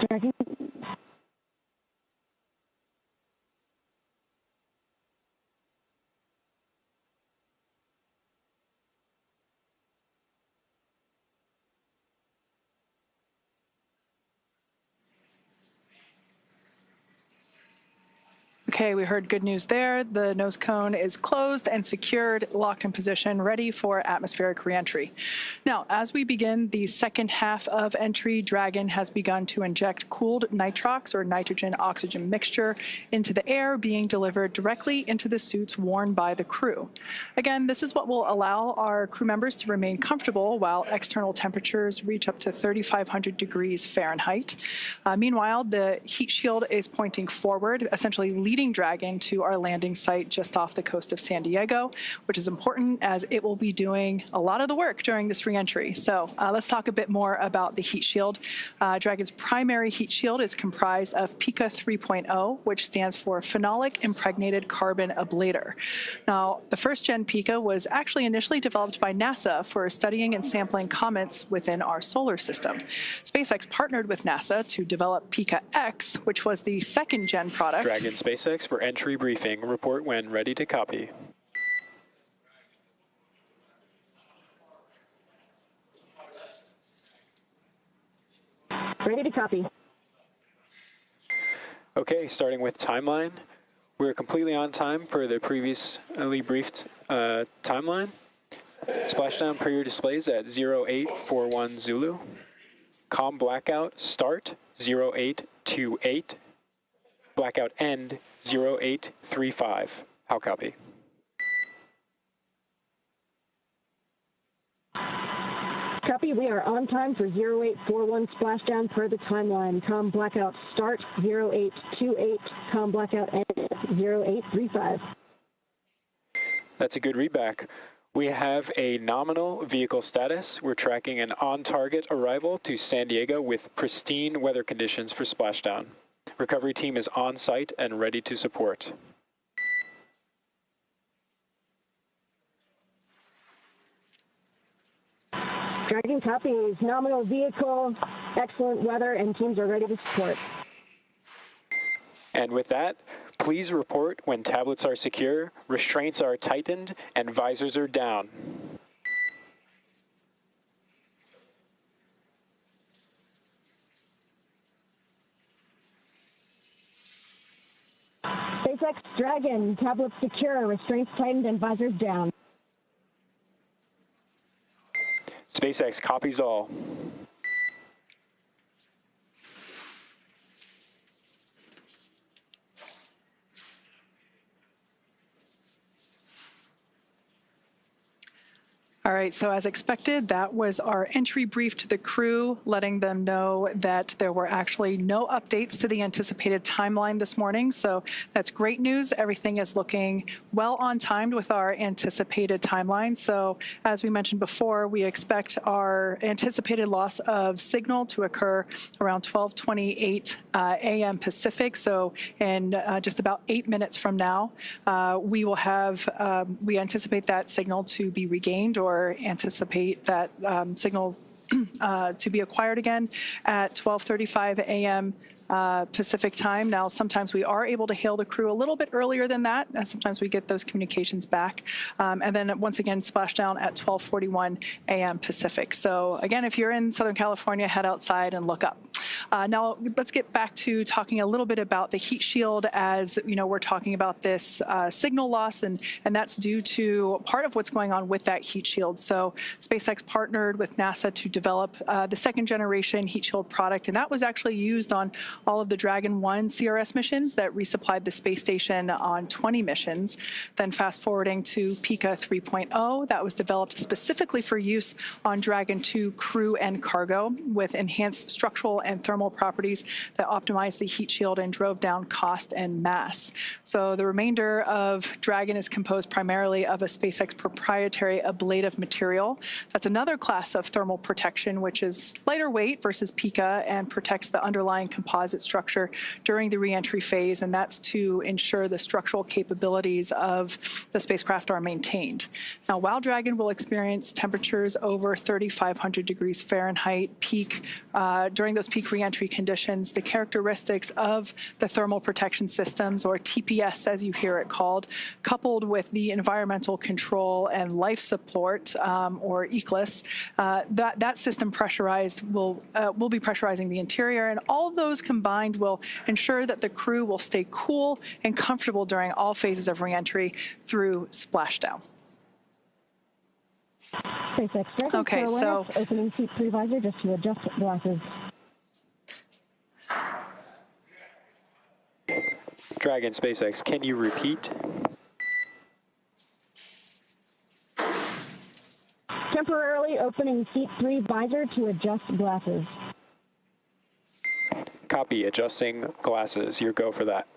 Dragon. Okay, we heard good news there. The nose cone is closed and secured, locked in position, ready for atmospheric reentry. Now, as we begin the second half of entry, Dragon has begun to inject cooled nitrox, or nitrogen-oxygen mixture, into the air, being delivered directly into the suits worn by the crew. Again, this is what will allow our crew members to remain comfortable while external temperatures reach up to 3,500 degrees Fahrenheit. Meanwhile, the heat shield is pointing forward, essentially leading Dragon to our landing site just off the coast of San Diego, which is important as it will be doing a lot of the work during this reentry. So let's talk a bit more about the heat shield. Dragon's primary heat shield is comprised of PICA 3.0, which stands for Phenolic Impregnated Carbon Ablator. Now, the first-gen PICA was actually initially developed by NASA for studying and sampling comets within our solar system. SpaceX partnered with NASA to develop PICA X, which was the second-gen product. Dragon SpaceX for entry briefing. Report when ready to copy. Ready to copy. Okay, starting with timeline. We're completely on time for the previously briefed timeline. Splashdown per your displays at 0841 Zulu. COM blackout start 0828. Blackout end 0835. How copy? Copy, we are on time for 0841 splashdown per the timeline. COM blackout start 0828, COM blackout end 0835. That's a good readback. We have a nominal vehicle status. We're tracking an on-target arrival to San Diego with pristine weather conditions for splashdown. Recovery team is on site and ready to support. Dragon copies, nominal vehicle, excellent weather, and teams are ready to support. And with that, please report when tablets are secure, restraints are tightened, and visors are down. SpaceX Dragon, tablets secure, restraints tightened, and visors down. SpaceX copies all. All right, so as expected, that was our entry brief to the crew, letting them know that there were actually no updates to the anticipated timeline this morning. So that's great news. Everything is looking well on timed with our anticipated timeline. So as we mentioned before, we expect our anticipated loss of signal to occur around 12:28 a.m. Pacific. So in just about 8 minutes from now, we will have, we anticipate that signal to be regained, or anticipate that signal to be acquired again at 12:35 a.m. Pacific time. Now, sometimes we are able to hail the crew a little bit earlier than that. Sometimes we get those communications back. And then once again, splashdown at 12:41 a.m. Pacific. So again, if you're in Southern California, head outside and look up. Now, let's get back to talking a little bit about the heat shield. As you know, we're talking about this signal loss, and that's due to part of what's going on with that heat shield. So SpaceX partnered with NASA to develop the second generation heat shield product, and that was actually used on all of the Dragon 1 CRS missions that resupplied the space station on 20 missions. Then fast forwarding to PICA 3.0, that was developed specifically for use on Dragon 2 crew and cargo with enhanced structural and thermal properties that optimized the heat shield and drove down cost and mass. So the remainder of Dragon is composed primarily of a SpaceX proprietary ablative material. That's another class of thermal protection, which is lighter weight versus PICA and protects the underlying composite structure during the reentry phase, and that's to ensure the structural capabilities of the spacecraft are maintained. Now, while Dragon will experience temperatures over 3,500 degrees Fahrenheit peak during those peak reentry conditions, the characteristics of the thermal protection systems, or TPS as you hear it called, coupled with the environmental control and life support, or ECLIS, that system pressurized will be pressurizing the interior, and all those combined will ensure that the crew will stay cool and comfortable during all phases of reentry through splashdown. SpaceX Dragon, okay, so opening seat 3 visor just to adjust glasses. Dragon, SpaceX, can you repeat? Temporarily opening seat 3 visor to adjust glasses. Copy, adjusting glasses. Your go for that.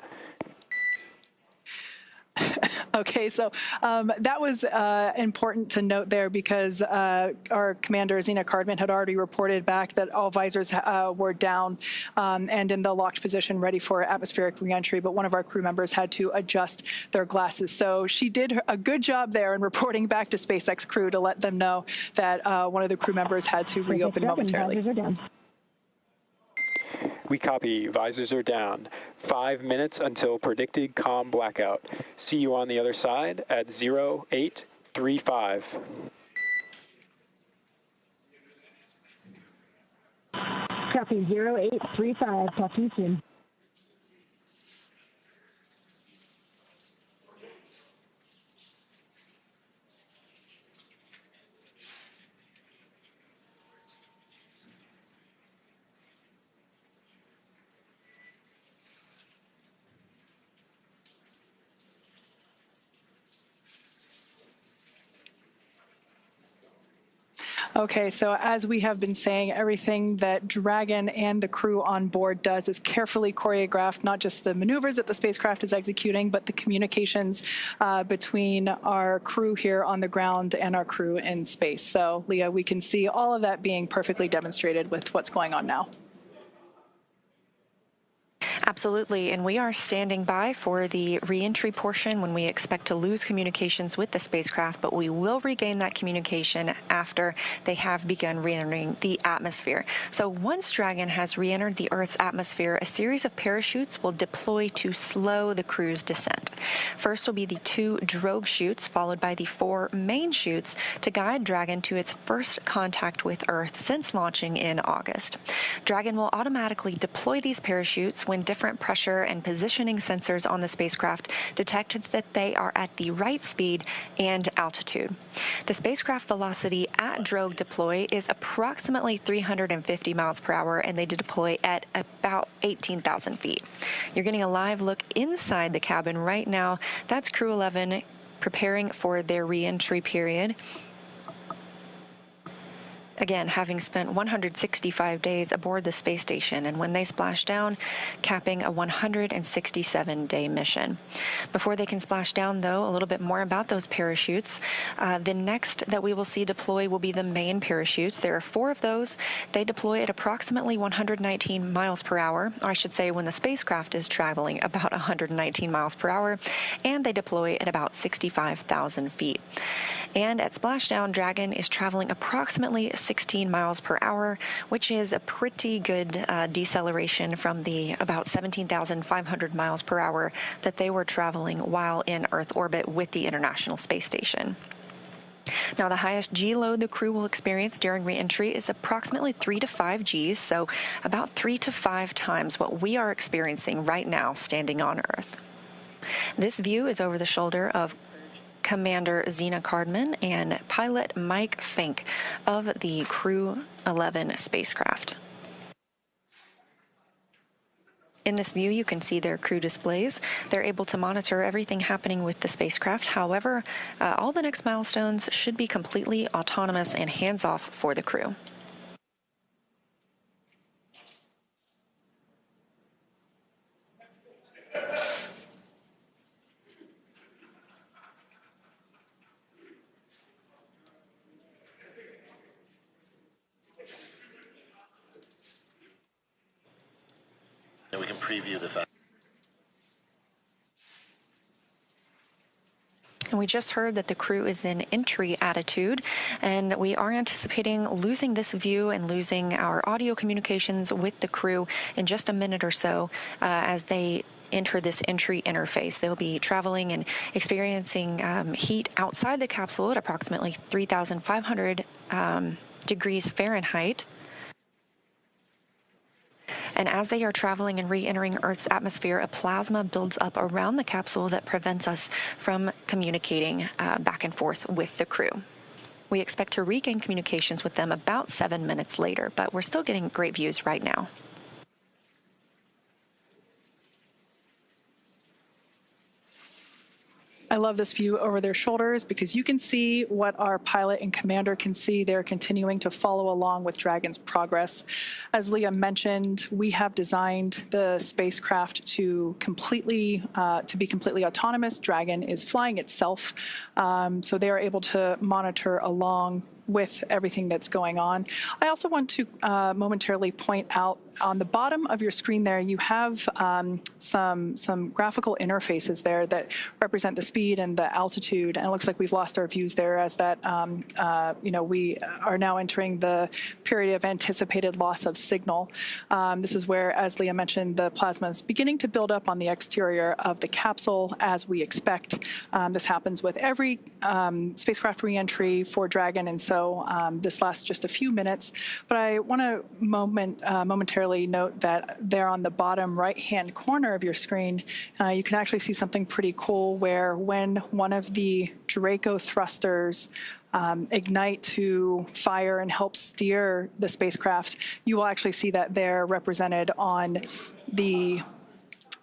Okay, so that was important to note there because our commander, Zena Cardman, had already reported back that all visors were down and in the locked position ready for atmospheric reentry, but one of our crew members had to adjust their glasses. So she did a good job there in reporting back to SpaceX crew to let them know that one of the crew members had to reopen momentarily. Visors are down. We copy. Visors are down. 5 minutes until predicted calm blackout. See you on the other side at 0835. Copy 0835. Talk to you soon. Okay, so as we have been saying, everything that Dragon and the crew on board does is carefully choreographed, not just the maneuvers that the spacecraft is executing, but the communications between our crew here on the ground and our crew in space. So, Leah, we can see all of that being perfectly demonstrated with what's going on now. Absolutely, and we are standing by for the reentry portion when we expect to lose communications with the spacecraft, but we will regain that communication after they have begun re-entering the atmosphere. So once Dragon has re-entered the Earth's atmosphere, a series of parachutes will deploy to slow the crew's descent. First will be the 2 drogue chutes, followed by the 4 main chutes to guide Dragon to its first contact with Earth since launching in August. Dragon will automatically deploy these parachutes when different pressure and positioning sensors on the spacecraft detect that they are at the right speed and altitude. The spacecraft velocity at drogue deploy is approximately 350 miles per hour, and they deploy at about 18,000 feet. You're getting a live look inside the cabin right now. That's Crew 11 preparing for their re-entry period. Again, having spent 165 days aboard the space station, and when they splash down, capping a 167-day mission. Before they can splash down, though, a little bit more about those parachutes. The next that we will see deploy will be the main parachutes. There are 4 of those. They deploy at approximately 119 miles per hour, or I should say when the spacecraft is traveling about 119 miles per hour, and they deploy at about 65,000 feet. And at splashdown, Dragon is traveling approximately 16 miles per hour, which is a pretty good deceleration from the about 17,500 miles per hour that they were traveling while in Earth orbit with the International Space Station. Now, the highest G load the crew will experience during re-entry is approximately 3 to 5 Gs, so about 3 to 5 times what we are experiencing right now standing on Earth. This view is over the shoulder of Commander Zena Cardman and pilot Mike Fink of the Crew 11 spacecraft. In this view, you can see their crew displays. They're able to monitor everything happening with the spacecraft. However, all the next milestones should be completely autonomous and hands-off for the crew. And we can preview the fact. And we just heard that the crew is in entry attitude, and we are anticipating losing this view and losing our audio communications with the crew in just a minute or so as they enter this entry interface. They'll be traveling and experiencing heat outside the capsule at approximately 3,500 degrees Fahrenheit. And as they are traveling and re-entering Earth's atmosphere, a plasma builds up around the capsule that prevents us from communicating back and forth with the crew. We expect to regain communications with them about 7 minutes later, but we're still getting great views right now. I love this view over their shoulders because you can see what our pilot and commander can see. They're continuing to follow along with Dragon's progress. As Leah mentioned, we have designed the spacecraft to be completely autonomous. Dragon is flying itself, so they are able to monitor along with everything that's going on. I also want to momentarily point out on the bottom of your screen there, you have some graphical interfaces there that represent the speed and the altitude. And it looks like we've lost our views there as that, we are now entering the period of anticipated loss of signal. This is where, as Leah mentioned, the plasma is beginning to build up on the exterior of the capsule as we expect. This happens with every spacecraft reentry for Dragon, and so this lasts just a few minutes. But I want to momentarily note that there on the bottom right-hand corner of your screen, you can actually see something pretty cool where when one of the Draco thrusters ignite to fire and help steer the spacecraft, you will actually see that they're represented on the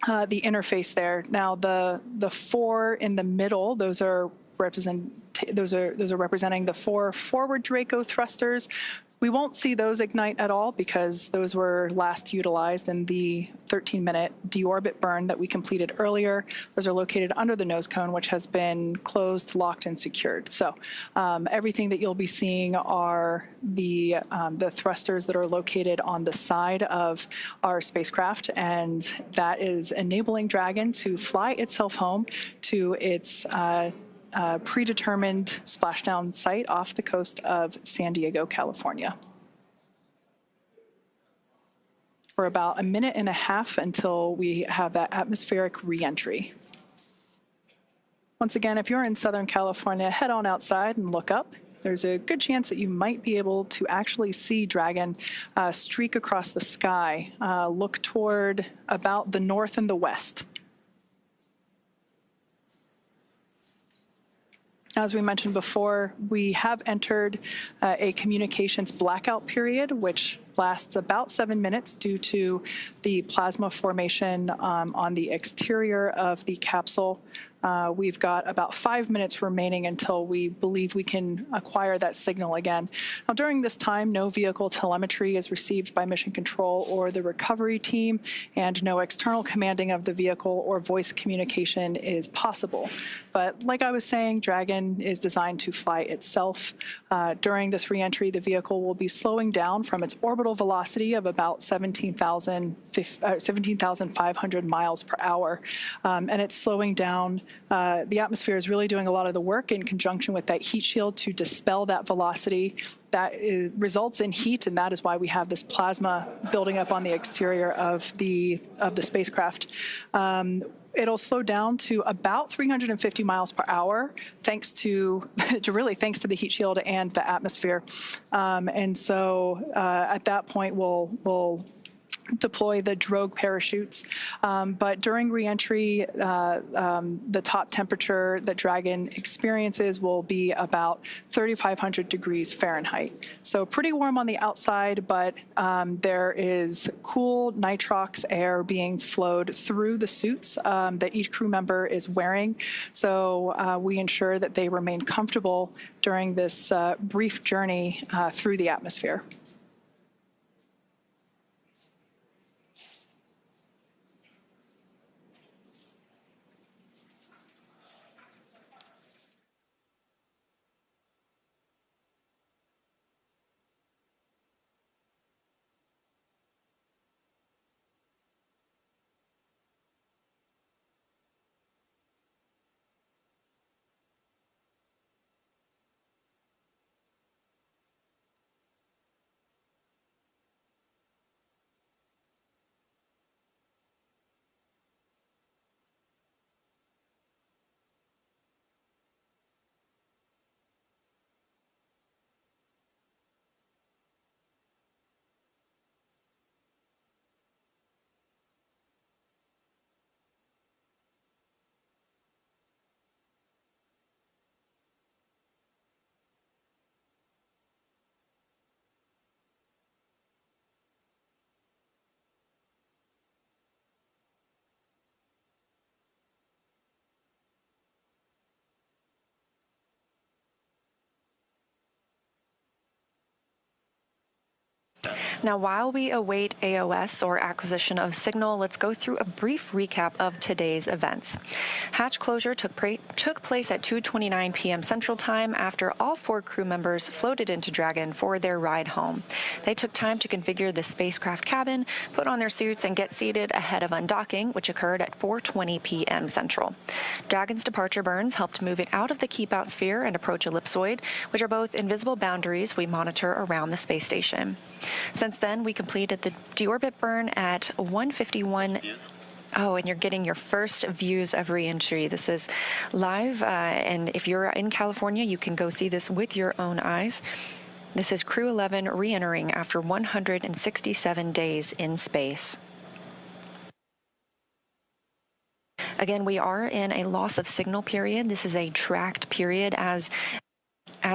interface there. Now, the four in the middle, those are representing the four forward Draco thrusters. We won't see those ignite at all because those were last utilized in the 13-minute deorbit burn that we completed earlier. Those are located under the nose cone, which has been closed, locked, and secured. So everything that you'll be seeing are the thrusters that are located on the side of our spacecraft, and that is enabling Dragon to fly itself home to its predetermined splashdown site off the coast of San Diego, California. For about a minute and a half until we have that atmospheric reentry. Once again, if you're in Southern California, head on outside and look up. There's a good chance that you might be able to actually see Dragon streak across the sky, look toward about the north and the west. As we mentioned before, we have entered a communications blackout period, which lasts about 7 minutes due to the plasma formation on the exterior of the capsule. We've got about 5 minutes remaining until we believe we can acquire that signal again. Now, during this time, no vehicle telemetry is received by Mission Control or the recovery team, and no external commanding of the vehicle or voice communication is possible. But like I was saying, Dragon is designed to fly itself. During this reentry, the vehicle will be slowing down from its orbital velocity of about 17,500 miles per hour, and it's slowing down. The atmosphere is really doing a lot of the work in conjunction with that heat shield to dispel that velocity. That results in heat, and that is why we have this plasma building up on the exterior of the spacecraft. It'll slow down to about 350 miles per hour, thanks to the heat shield and the atmosphere. And so at that point, we'll deploy the drogue parachutes. But during reentry, the top temperature that Dragon experiences will be about 3,500 degrees Fahrenheit. So pretty warm on the outside, but there is cool nitrox air being flowed through the suits that each crew member is wearing. So we ensure that they remain comfortable during this brief journey through the atmosphere. Now, while we await AOS or acquisition of signal, let's go through a brief recap of today's events. Hatch closure took place at 2:29 p.m. Central Time after all 4 crew members floated into Dragon for their ride home. They took time to configure the spacecraft cabin, put on their suits, and get seated ahead of undocking, which occurred at 4:20 p.m. Central. Dragon's departure burns helped move it out of the keep-out sphere and approach ellipsoid, which are both invisible boundaries we monitor around the space station. Since then, we completed the deorbit burn at 1:51. Oh, and you're getting your first views of reentry. This is live, and if you're in California, you can go see this with your own eyes. This is Crew 11 re-entering after 167 days in space. Again, we are in a loss of signal period. This is a tracked period as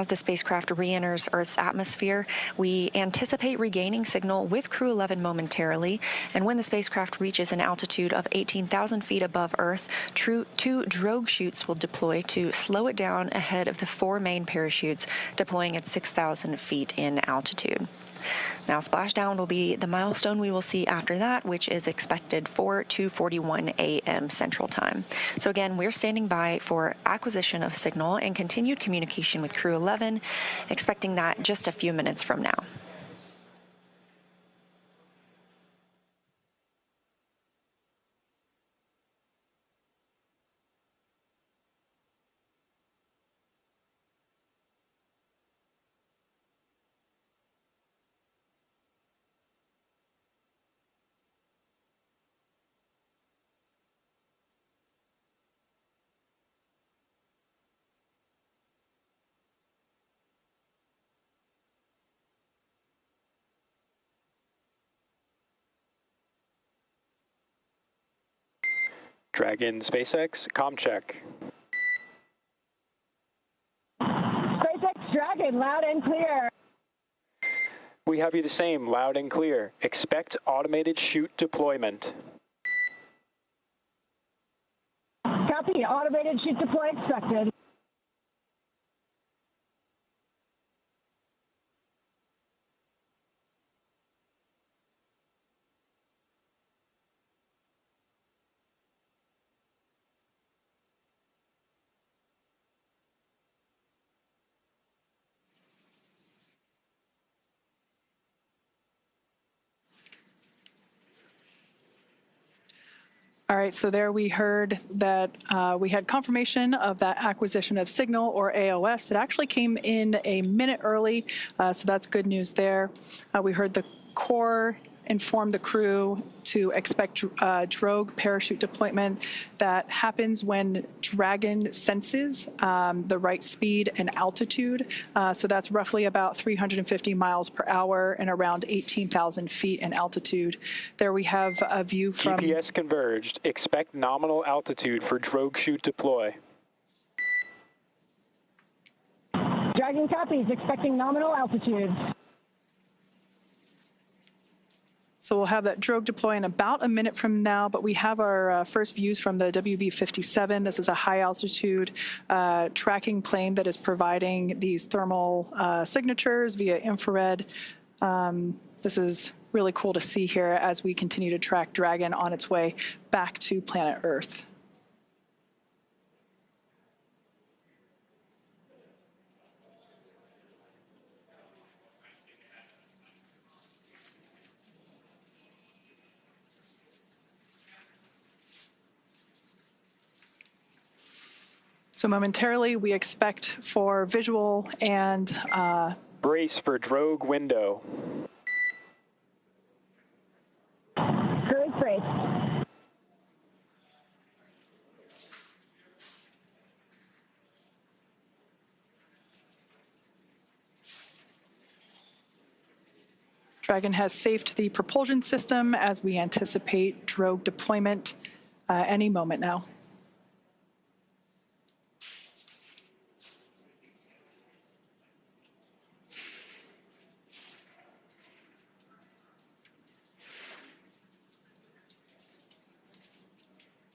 the spacecraft re-enters Earth's atmosphere. We anticipate regaining signal with Crew 11 momentarily, and when the spacecraft reaches an altitude of 18,000 feet above Earth, 2 drogue chutes will deploy to slow it down ahead of the 4 main parachutes deploying at 6,000 feet in altitude. Now, splashdown will be the milestone we will see after that, which is expected for 2:41 a.m. Central Time. So again, we're standing by for acquisition of signal and continued communication with Crew 11, expecting that just a few minutes from now. Dragon SpaceX, comm check. SpaceX Dragon, loud and clear. We have you the same, loud and clear. Expect automated chute deployment. Copy, automated chute deploy expected. All right, so there we heard that we had confirmation of that acquisition of signal, or AOS. It actually came in a minute early, so that's good news there. We heard the core inform the crew to expect drogue parachute deployment that happens when Dragon senses the right speed and altitude. So that's roughly about 350 miles per hour and around 18,000 feet in altitude. There we have a view from... GPS converged. Expect nominal altitude for drogue chute deploy. Dragon copies, expecting nominal altitude. So we'll have that drogue deploy in about a minute from now, but we have our first views from the WB-57. This is a high-altitude tracking plane that is providing these thermal signatures via infrared. This is really cool to see here as we continue to track Dragon on its way back to planet Earth. So momentarily, we expect for visual and... Brace for drogue window. Crew brace. Dragon has safed the propulsion system as we anticipate drogue deployment any moment now.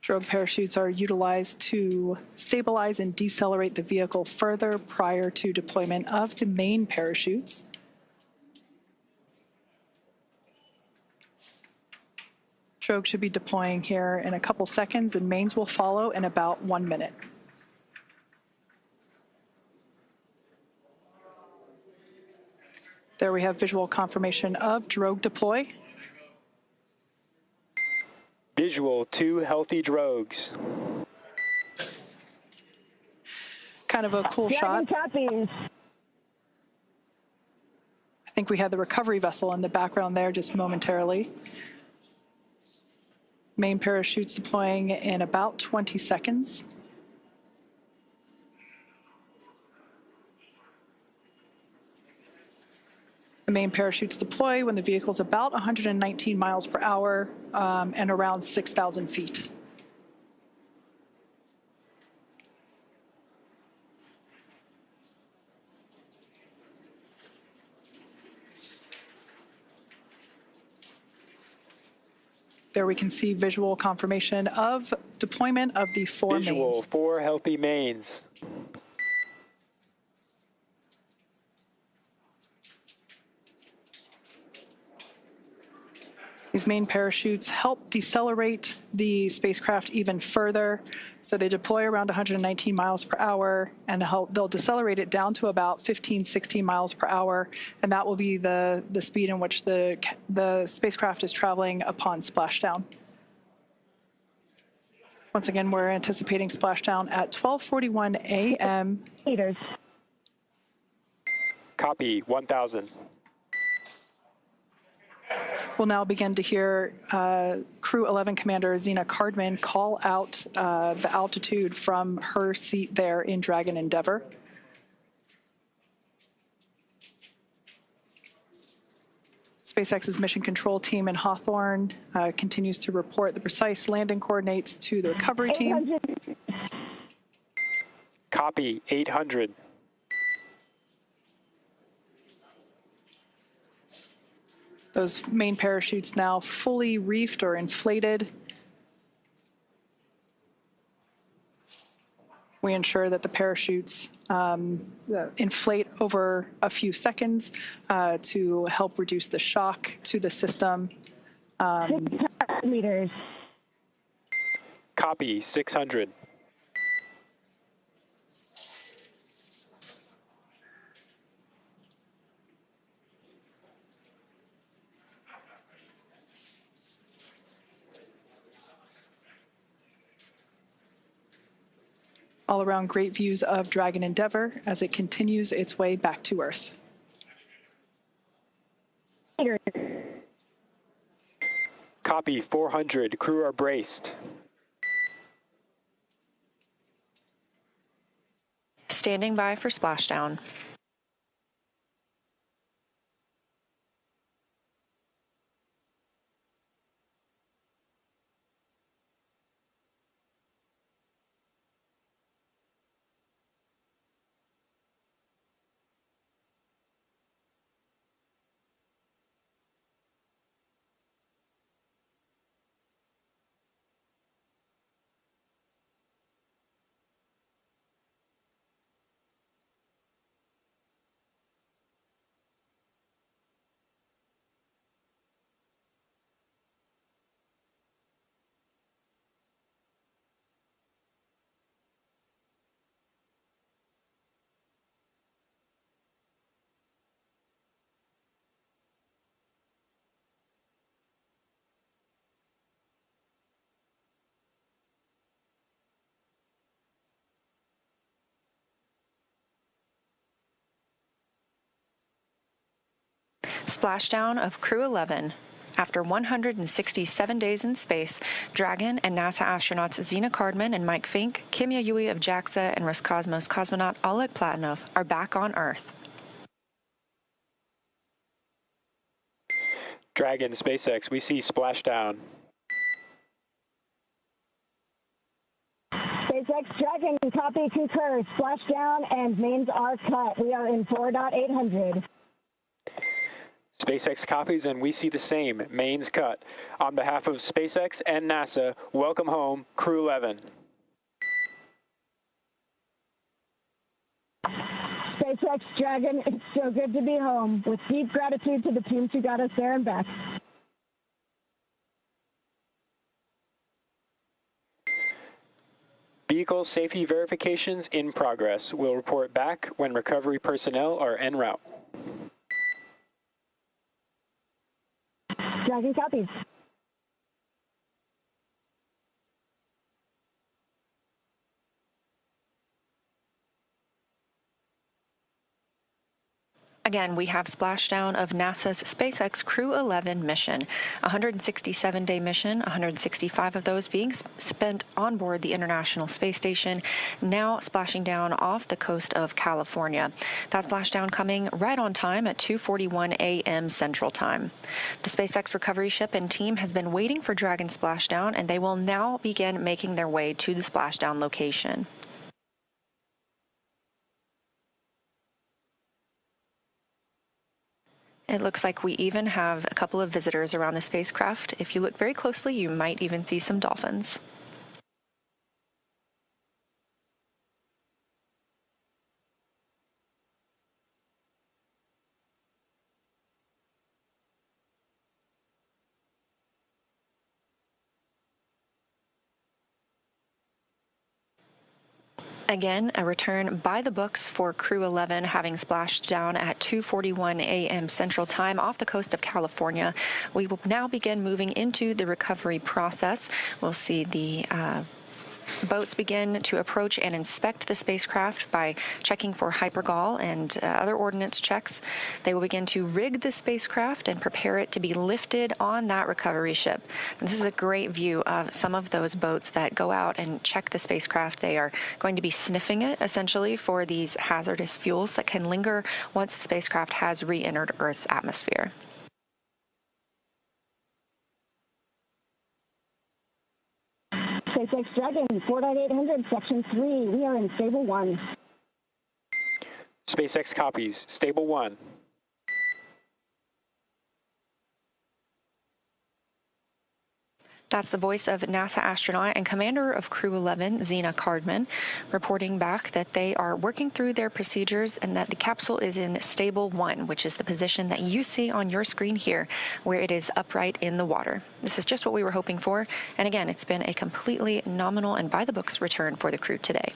Drogue parachutes are utilized to stabilize and decelerate the vehicle further prior to deployment of the main parachutes. Drogue should be deploying here in a couple seconds, and mains will follow in about 1 minute. There we have visual confirmation of Drogue deploy. Visual, 2 healthy drogues. Kind of a cool shot. Copies. I think we had the recovery vessel in the background there just momentarily. Main parachutes deploying in about 20 seconds. The main parachutes deploy when the vehicle's about 119 miles per hour and around 6,000 feet. There we can see visual confirmation of deployment of the 4 mains. Visual, 4 healthy mains. These main parachutes help decelerate the spacecraft even further. So they deploy around 119 miles per hour, and they'll decelerate it down to about 15, 16 miles per hour. And that will be the speed in which the spacecraft is traveling upon splashdown. Once again, we're anticipating splashdown at 12:41 a.m. Meters. Copy, 1,000. We'll now begin to hear Crew 11 Commander Zena Cardman call out the altitude from her seat there in Dragon Endeavour. SpaceX's mission control team in Hawthorne continues to report the precise landing coordinates to the recovery team. Copy, 800. Those main parachutes now fully reefed or inflated. We ensure that the parachutes inflate over a few seconds to help reduce the shock to the system. 600 meters. Copy, 600. All around great views of Dragon Endeavour as it continues its way back to Earth. Copy, 400. Crew are braced. Standing by for splashdown. Splashdown of Crew 11. After 167 days in space, Dragon and NASA astronauts Zena Cardman and Mike Fink, Kim Yayoi of JAXA, and Roscosmos cosmonaut Oleg Platonov are back on Earth. Dragon, SpaceX, we see splashdown. SpaceX Dragon, copy, concur. Splashdown and mains are cut. We are in 4.800. SpaceX copies, and we see the same. Mains cut. On behalf of SpaceX and NASA, welcome home, Crew 11. SpaceX Dragon, it's so good to be home. With deep gratitude to the teams who got us there and back. Vehicle safety verifications in progress. We'll report back when recovery personnel are en route. Dragon copies. Again, we have splashdown of NASA's SpaceX Crew 11 mission, a 167-day mission, 165 of those being spent on board the International Space Station, now splashing down off the coast of California. That splashdown coming right on time at 2:41 a.m. Central Time. The SpaceX recovery ship and team has been waiting for Dragon splashdown, and they will now begin making their way to the splashdown location. It looks like we even have a couple of visitors around the spacecraft. If you look very closely, you might even see some dolphins. Again, a return by the books for Crew 11, having splashed down at 2:41 a.m. Central Time off the coast of California. We will now begin moving into the recovery process. We'll see the boats begin to approach and inspect the spacecraft by checking for hypergol and other ordnance checks. They will begin to rig the spacecraft and prepare it to be lifted on that recovery ship. And this is a great view of some of those boats that go out and check the spacecraft. They are going to be sniffing it, essentially, for these hazardous fuels that can linger once the spacecraft has re-entered Earth's atmosphere. SpaceX Dragon, 4.800, Section 3. We are in Stable 1. SpaceX copies. Stable 1. That's the voice of NASA astronaut and commander of Crew 11, Zena Cardman, reporting back that they are working through their procedures and that the capsule is in Stable 1, which is the position that you see on your screen here, where it is upright in the water. This is just what we were hoping for, and again, it's been a completely nominal and by-the-books return for the crew today.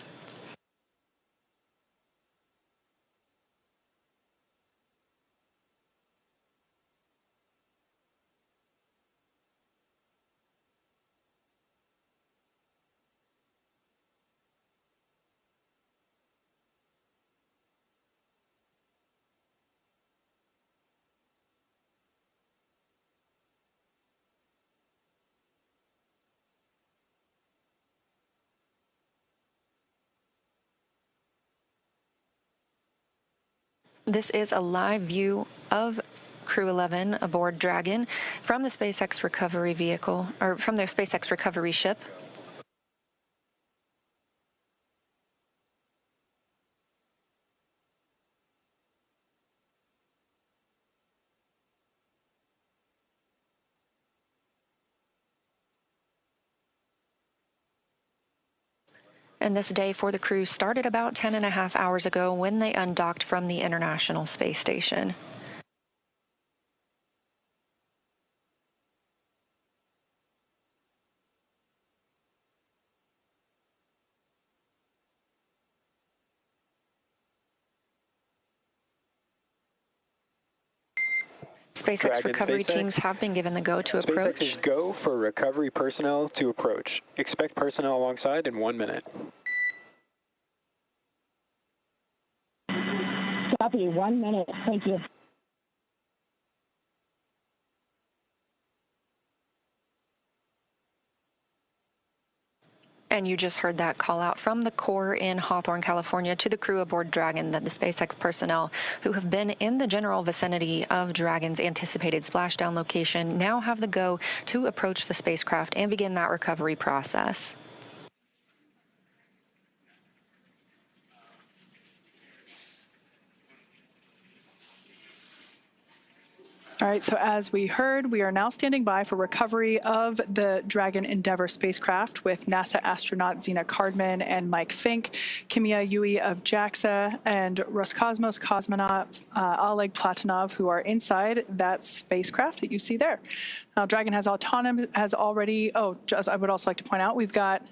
This is a live view of Crew 11 aboard Dragon from the SpaceX recovery vehicle, or from the SpaceX recovery ship. And this day for the crew started about 10.5 hours ago when they undocked from the International Space Station. SpaceX recovery teams have been given the go to approach. SpaceX is go for recovery personnel to approach. Expect personnel alongside in 1 minute. Copy, 1 minute. Thank you. And you just heard that call out from the Corps in Hawthorne, California, to the crew aboard Dragon, that the SpaceX personnel who have been in the general vicinity of Dragon's anticipated splashdown location now have the go to approach the spacecraft and begin that recovery process. All right, so as we heard, we are now standing by for recovery of the Dragon Endeavour spacecraft with NASA astronaut Zena Cardman and Mike Fink, Kimia Yui of JAXA, and Roscosmos cosmonaut Oleg Platonov, who are inside that spacecraft that you see there. Now, Dragon has already, I would also like to point out, we've got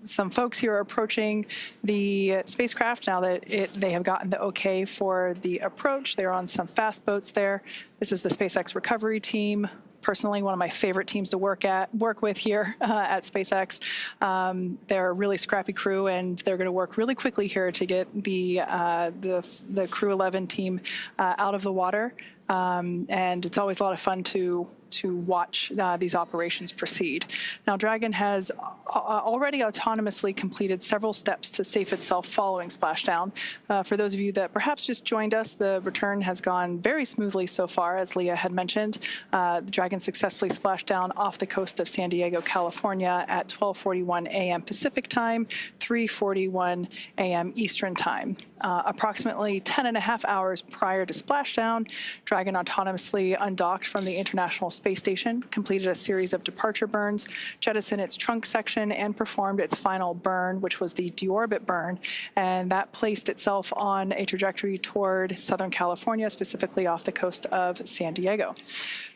some folks here are approaching the spacecraft now that they have gotten the okay for the approach. They're on some fast boats there. This is the SpaceX recovery team. Personally, one of my favorite teams to work with here at SpaceX. They're a really scrappy crew, and they're going to work really quickly here to get the Crew 11 team out of the water. And it's always a lot of fun to watch these operations proceed. Now, Dragon has already autonomously completed several steps to safe itself following splashdown. For those of you that perhaps just joined us, the return has gone very smoothly so far, as Leah had mentioned. The Dragon successfully splashed down off the coast of San Diego, California at 12:41 a.m. Pacific time, 3:41 a.m. Eastern time. Approximately 10.5 hours prior to splashdown, Dragon autonomously undocked from the International Space Station, completed a series of departure burns, jettisoned its trunk section, and performed its final burn, which was the deorbit burn, and that placed itself on a trajectory toward Southern California, specifically off the coast of San Diego.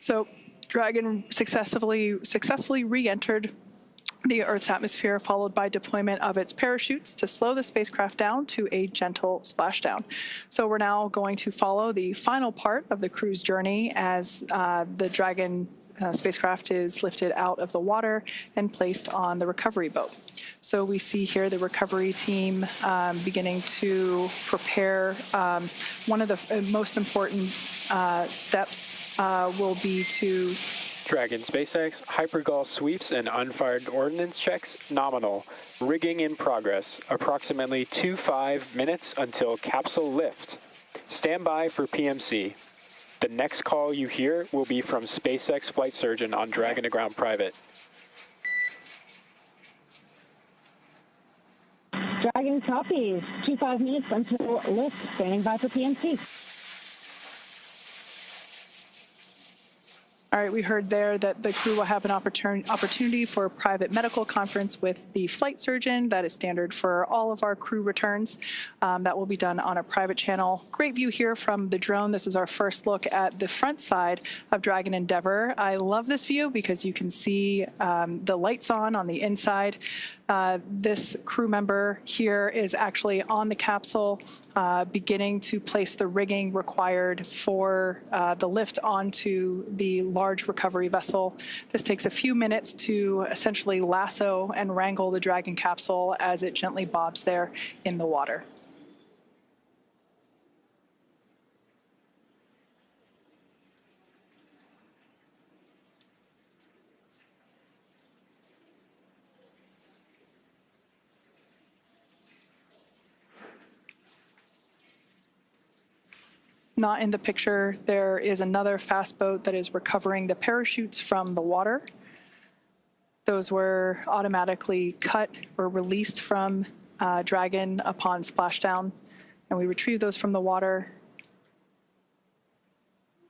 So Dragon successfully re-entered the Earth's atmosphere, followed by deployment of its parachutes to slow the spacecraft down to a gentle splashdown. So we're now going to follow the final part of the crew's journey as the Dragon spacecraft is lifted out of the water and placed on the recovery boat. So we see here the recovery team beginning to prepare. One of the most important steps will be to Dragon SpaceX, hypergol sweeps and unfired ordnance checks, nominal. Rigging in progress, approximately 25 minutes until capsule lift. Stand by for PMC. The next call you hear will be from SpaceX flight surgeon on Dragon to Ground Private. Dragon copies. 25 minutes until lift. Standing by for PMC. All right, we heard there that the crew will have an opportunity for a private medical conference with the flight surgeon. That is standard for all of our crew returns. That will be done on a private channel. Great view here from the drone. This is our first look at the front side of Dragon Endeavour. I love this view because you can see the lights on the inside. This crew member here is actually on the capsule, beginning to place the rigging required for the lift onto the large recovery vessel. This takes a few minutes to essentially lasso and wrangle the Dragon capsule as it gently bobs there in the water. Not in the picture, there is another fast boat that is recovering the parachutes from the water. Those were automatically cut or released from Dragon upon splashdown, and we retrieved those from the water.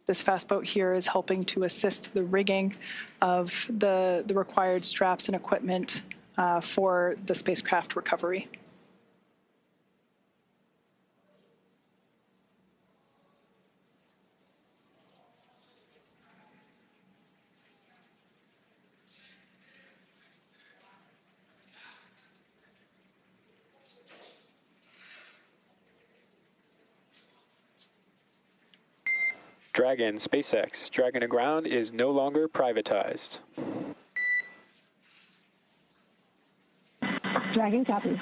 This fast boat here is helping to assist the rigging of the required straps and equipment for the spacecraft recovery. Dragon SpaceX, Dragon to Ground is no longer privatized. Dragon copies.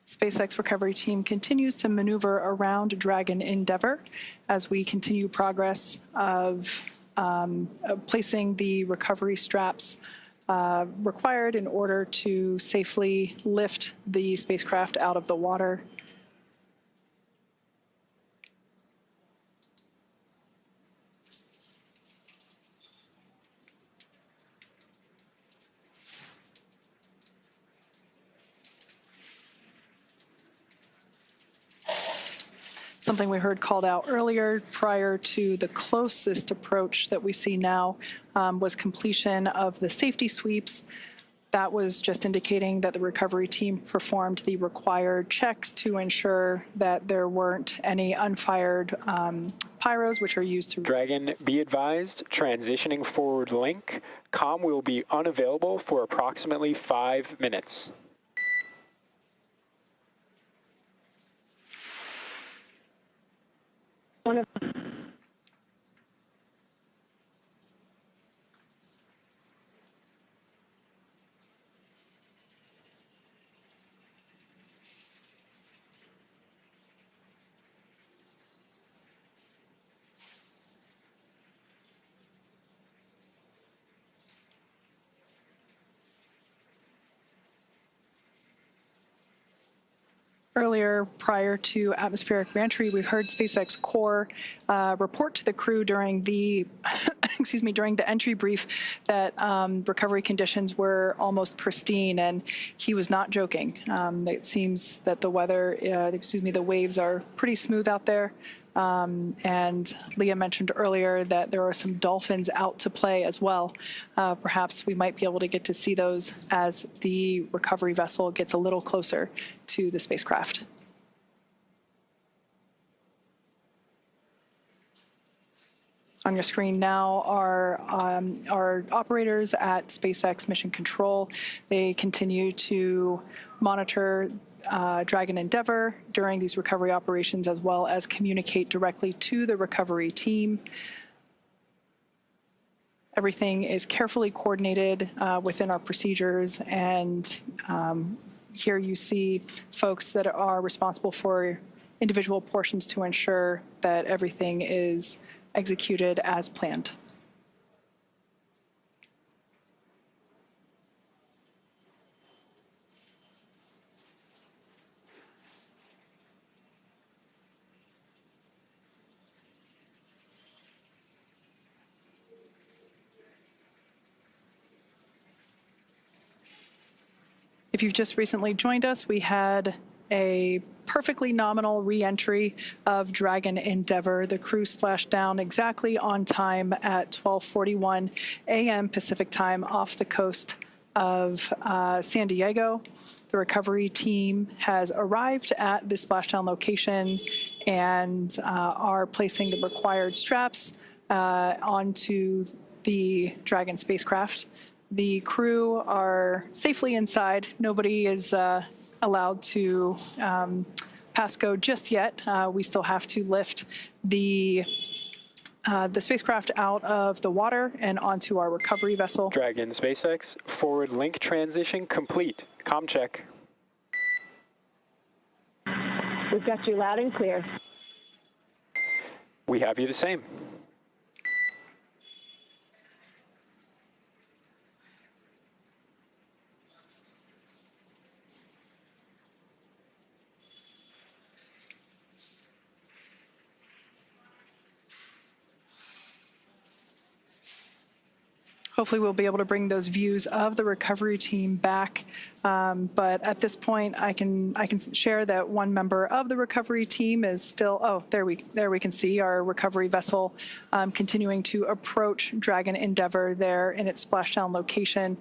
SpaceX recovery team continues to maneuver around Dragon Endeavour as we continue progress of placing the recovery straps required in order to safely lift the spacecraft out of the water. Something we heard called out earlier prior to the closest approach that we see now was completion of the safety sweeps. that was just indicating that the recovery team performed the required checks to ensure that there weren't any unfired pyros, which are used to... Dragon, be advised, transitioning forward link. Comm will be unavailable for approximately 5 minutes. Earlier, prior to atmospheric reentry, we heard SpaceX core report to the crew during the, during the entry brief that recovery conditions were almost pristine, and he was not joking. It seems that the weather, the waves are pretty smooth out there. And Leah mentioned earlier that there are some dolphins out to play as well. Perhaps we might be able to get to see those as the recovery vessel gets a little closer to the spacecraft. On your screen now are our operators at SpaceX Mission Control. They continue to monitor Dragon Endeavour during these recovery operations, as well as communicate directly to the recovery team. Everything is carefully coordinated within our procedures, and here you see folks that are responsible for individual portions to ensure that everything is executed as planned. If you've just recently joined us, we had a perfectly nominal re-entry of Dragon Endeavour. The crew splashed down exactly on time at 12:41 a.m. Pacific time off the coast of San Diego. The recovery team has arrived at the splashdown location and are placing the required straps onto the Dragon spacecraft. The crew are safely inside. Nobody is allowed to pass go just yet. We still have to lift the spacecraft out of the water and onto our recovery vessel. Dragon SpaceX, forward link transition complete. Comm check. We've got you loud and clear. We have you the same. Hopefully we'll be able to bring those views of the recovery team back. But at this point, I can share that one member of the recovery team is still, oh, there we can see our recovery vessel continuing to approach Dragon Endeavour there in its splashdown location.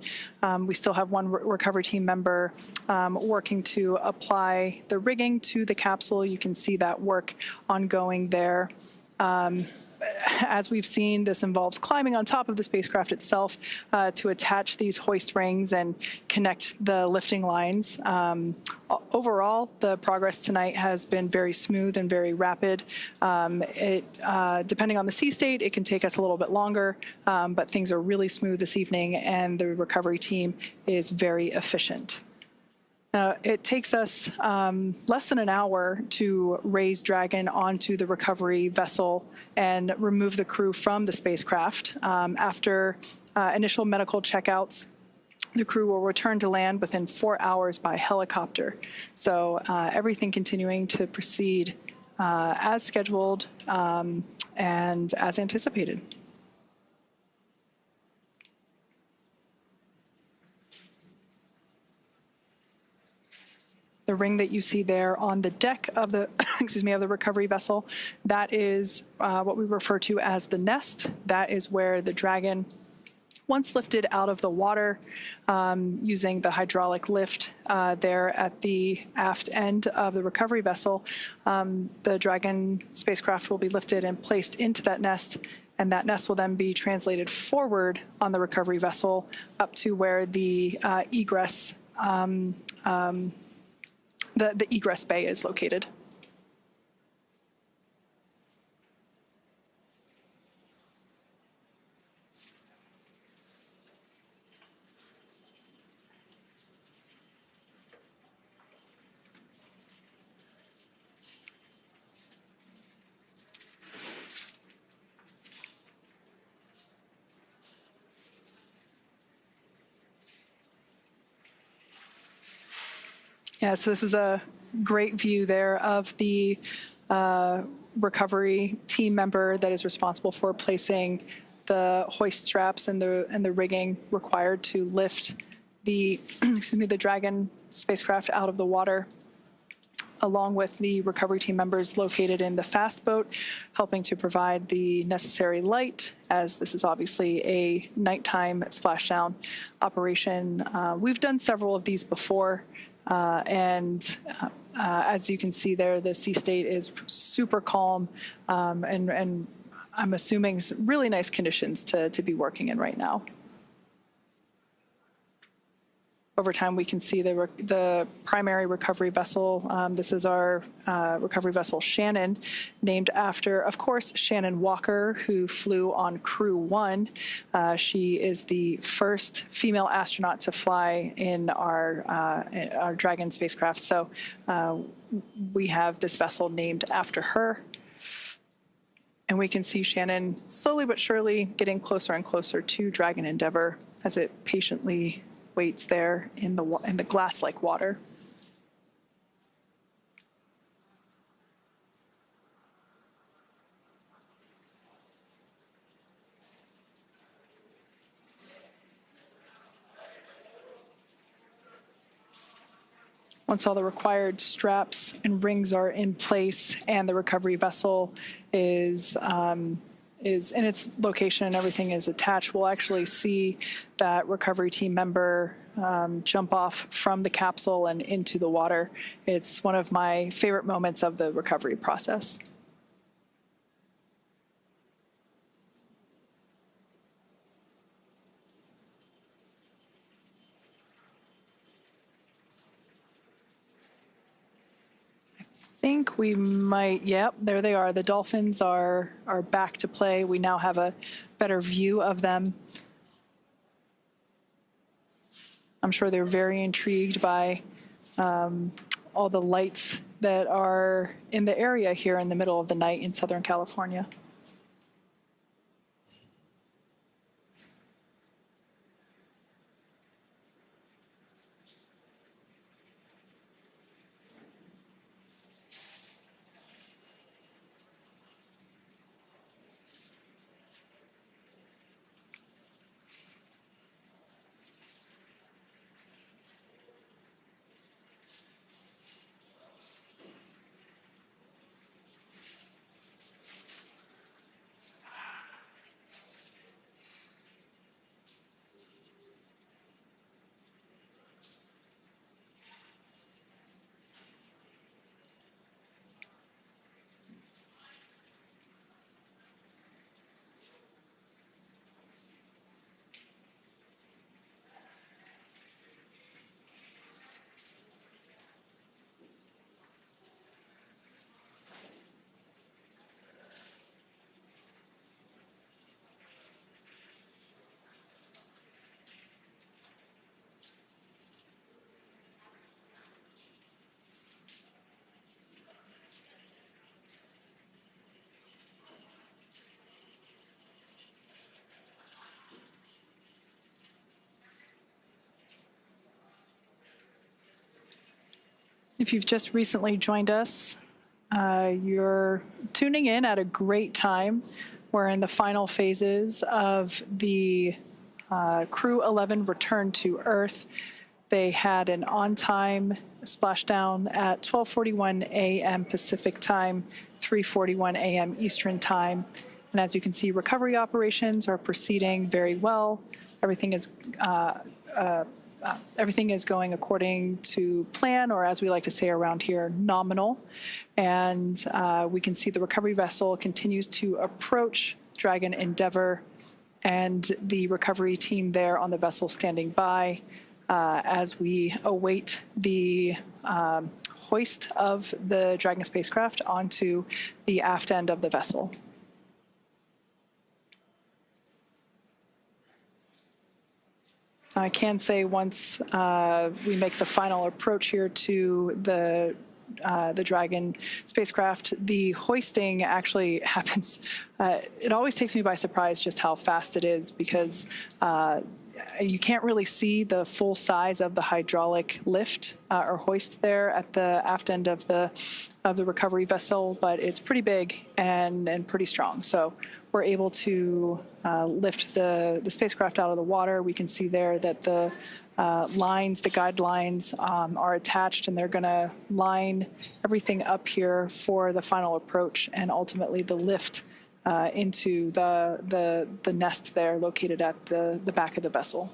We still have one recovery team member working to apply the rigging to the capsule. You can see that work ongoing there. As we've seen, this involves climbing on top of the spacecraft itself to attach these hoist rings and connect the lifting lines. Overall, the progress tonight has been very smooth and very rapid. Depending on the sea state, it can take us a little bit longer, but things are really smooth this evening, and the recovery team is very efficient. It takes us less than an hour to raise Dragon onto the recovery vessel and remove the crew from the spacecraft. After initial medical checkouts, the crew will return to land within 4 hours by helicopter. So everything continuing to proceed as scheduled and as anticipated. The ring that you see there on the deck of the, of the recovery vessel, that is what we refer to as the nest. That is where the Dragon Once lifted out of the water, using the hydraulic lift there at the aft end of the recovery vessel, the Dragon spacecraft will be lifted and placed into that nest, and that nest will then be translated forward on the recovery vessel up to where the egress, the egress bay is located. Yeah, so this is a great view there of the recovery team member that is responsible for placing the hoist straps and the rigging required to lift the the Dragon spacecraft out of the water, along with the recovery team members located in the fast boat, helping to provide the necessary light, as this is obviously a nighttime splashdown operation. We've done several of these before. As you can see there, the sea state is super calm, and I'm assuming really nice conditions to be working in right now. Over time, we can see the primary recovery vessel. This is our recovery vessel Shannon, named after, of course, Shannon Walker, who flew on Crew 1. She is the first female astronaut to fly in our Dragon spacecraft. So we have this vessel named after her. And we can see Shannon slowly but surely getting closer and closer to Dragon Endeavour as it patiently waits there in the glass-like water. Once all the required straps and rings are in place and the recovery vessel is in its location and everything is attached, we'll actually see that recovery team member jump off from the capsule and into the water. It's one of my favorite moments of the recovery process. I think we might, yep, there they are. The dolphins are back to play. We now have a better view of them. I'm sure they're very intrigued by all the lights that are in the area here in the middle of the night in Southern California. If you've just recently joined us, you're tuning in at a great time. We're in the final phases of the Crew 11 return to Earth. They had an on-time splashdown at 12:41 a.m. Pacific time, 3:41 a.m. Eastern time. And as you can see, recovery operations are proceeding very well. everything is everything is going according to plan, or as we like to say around here, nominal. And we can see the recovery vessel continues to approach Dragon Endeavour, and the recovery team there on the vessel standing by as we await the hoist of the Dragon spacecraft onto the aft end of the vessel. I can say once we make the final approach here to the Dragon spacecraft, the hoisting actually happens. It always takes me by surprise just how fast it is, because you can't really see the full size of the hydraulic lift or hoist there at the aft end of the recovery vessel, but it's pretty big and pretty strong. So we're able to lift the spacecraft out of the water. We can see there that the lines, the guidelines are attached, and they're going to line everything up here for the final approach and ultimately the lift into the nest there located at the back of the vessel.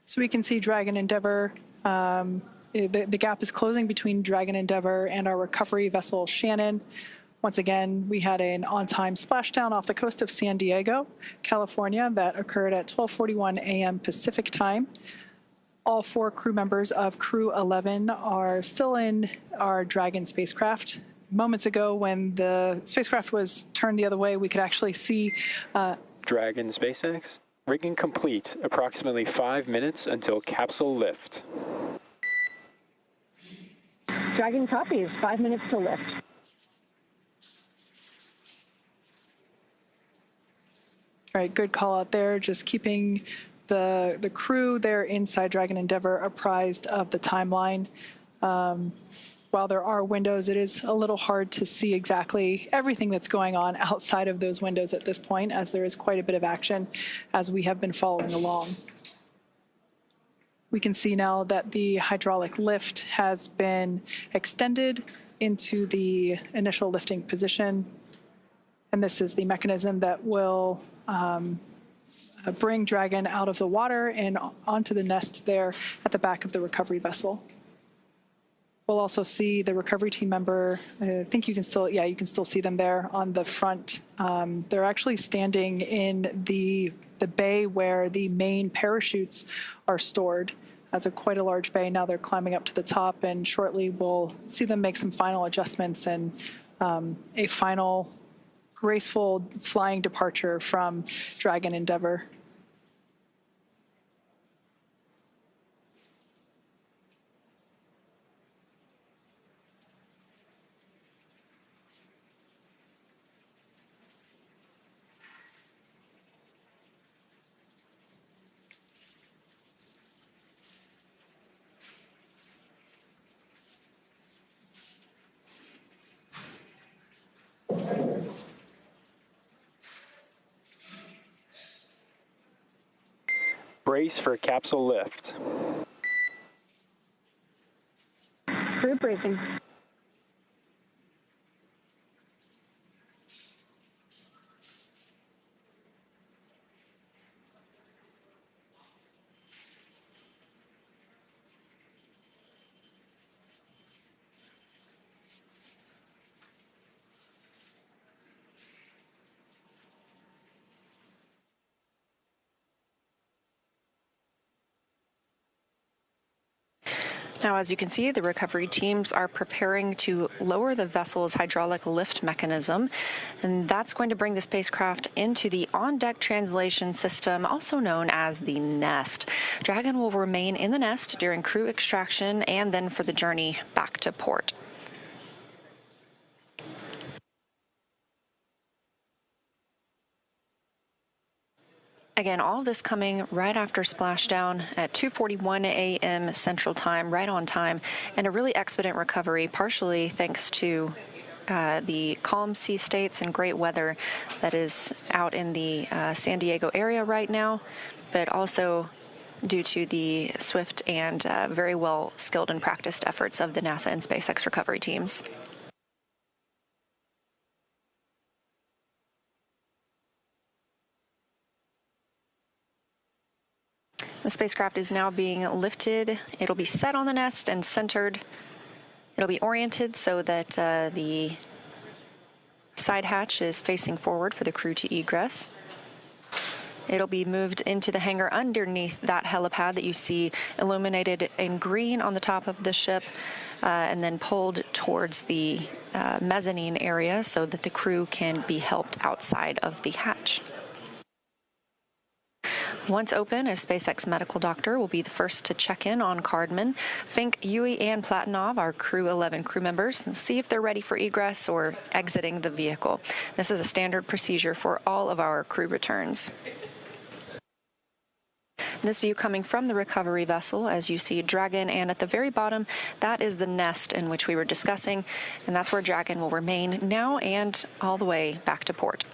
So we can see Dragon Endeavour, the gap is closing between Dragon Endeavour and our recovery vessel Shannon. Once again, we had an on-time splashdown off the coast of San Diego, California, that occurred at 12:41 a.m. Pacific time. All 4 crew members of Crew 11 are still in our Dragon spacecraft. Moments ago, when the spacecraft was turned the other way, we could actually see Dragon SpaceX. Rigging complete. Approximately 5 minutes until capsule lift. Dragon copies. 5 minutes to lift. All right, good call out there. Just keeping the crew there inside Dragon Endeavour apprised of the timeline. While there are windows, it is a little hard to see exactly everything that's going on outside of those windows at this point, as there is quite a bit of action as we have been following along. We can see now that the hydraulic lift has been extended into the initial lifting position, and this is the mechanism that will bring Dragon out of the water and onto the nest there at the back of the recovery vessel. We'll also see the recovery team member. I think you can still, yeah, you can still see them there on the front. They're actually standing in the bay where the main parachutes are stored. That's quite a large bay. Now they're climbing up to the top, and shortly we'll see them make some final adjustments and a final graceful flying departure from Dragon Endeavour. Brace for capsule lift. Crew bracing. Now, as you can see, the recovery teams are preparing to lower the vessel's hydraulic lift mechanism, and that's going to bring the spacecraft into the on-deck translation system, also known as the nest. Dragon will remain in the nest during crew extraction and then for the journey back to port. Again, all of this coming right after splashdown at 2:41 a.m. Central Time, right on time, and a really expedient recovery, partially thanks to the calm sea states and great weather that is out in the San Diego area right now, but also due to the swift and very well skilled and practiced efforts of the NASA and SpaceX recovery teams. The spacecraft is now being lifted. It'll be set on the nest and centered. It'll be oriented so that the side hatch is facing forward for the crew to egress. It'll be moved into the hangar underneath that helipad that you see illuminated in green on the top of the ship, and then pulled towards the mezzanine area so that the crew can be helped outside of the hatch. Once open, a SpaceX medical doctor will be the first to check in on Cardman. Fink, Yui, and Platonov, our Crew 11 crew members, and see if they're ready for egress or exiting the vehicle. This is a standard procedure for all of our crew returns. This view coming from the recovery vessel, as you see Dragon, and at the very bottom, that is the nest in which we were discussing, and that's where Dragon will remain now and all the way back to port.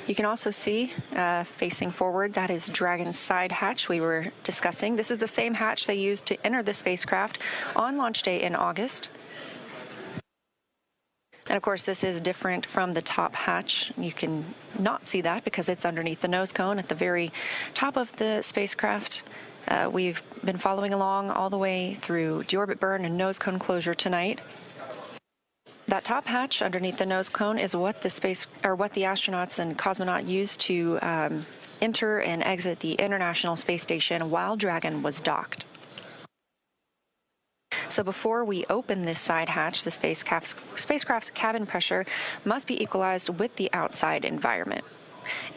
You can also see, facing forward, that is Dragon's side hatch we were discussing. This is the same hatch they used to enter the spacecraft on launch day in August. And of course, this is different from the top hatch. You can not see that because it's underneath the nose cone at the very top of the spacecraft. We've been following along all the way through deorbit burn and nose cone closure tonight. That top hatch underneath the nose cone is what the astronauts and cosmonaut used to enter and exit the International Space Station while Dragon was docked. So before we open this side hatch, the spacecraft's cabin pressure must be equalized with the outside environment.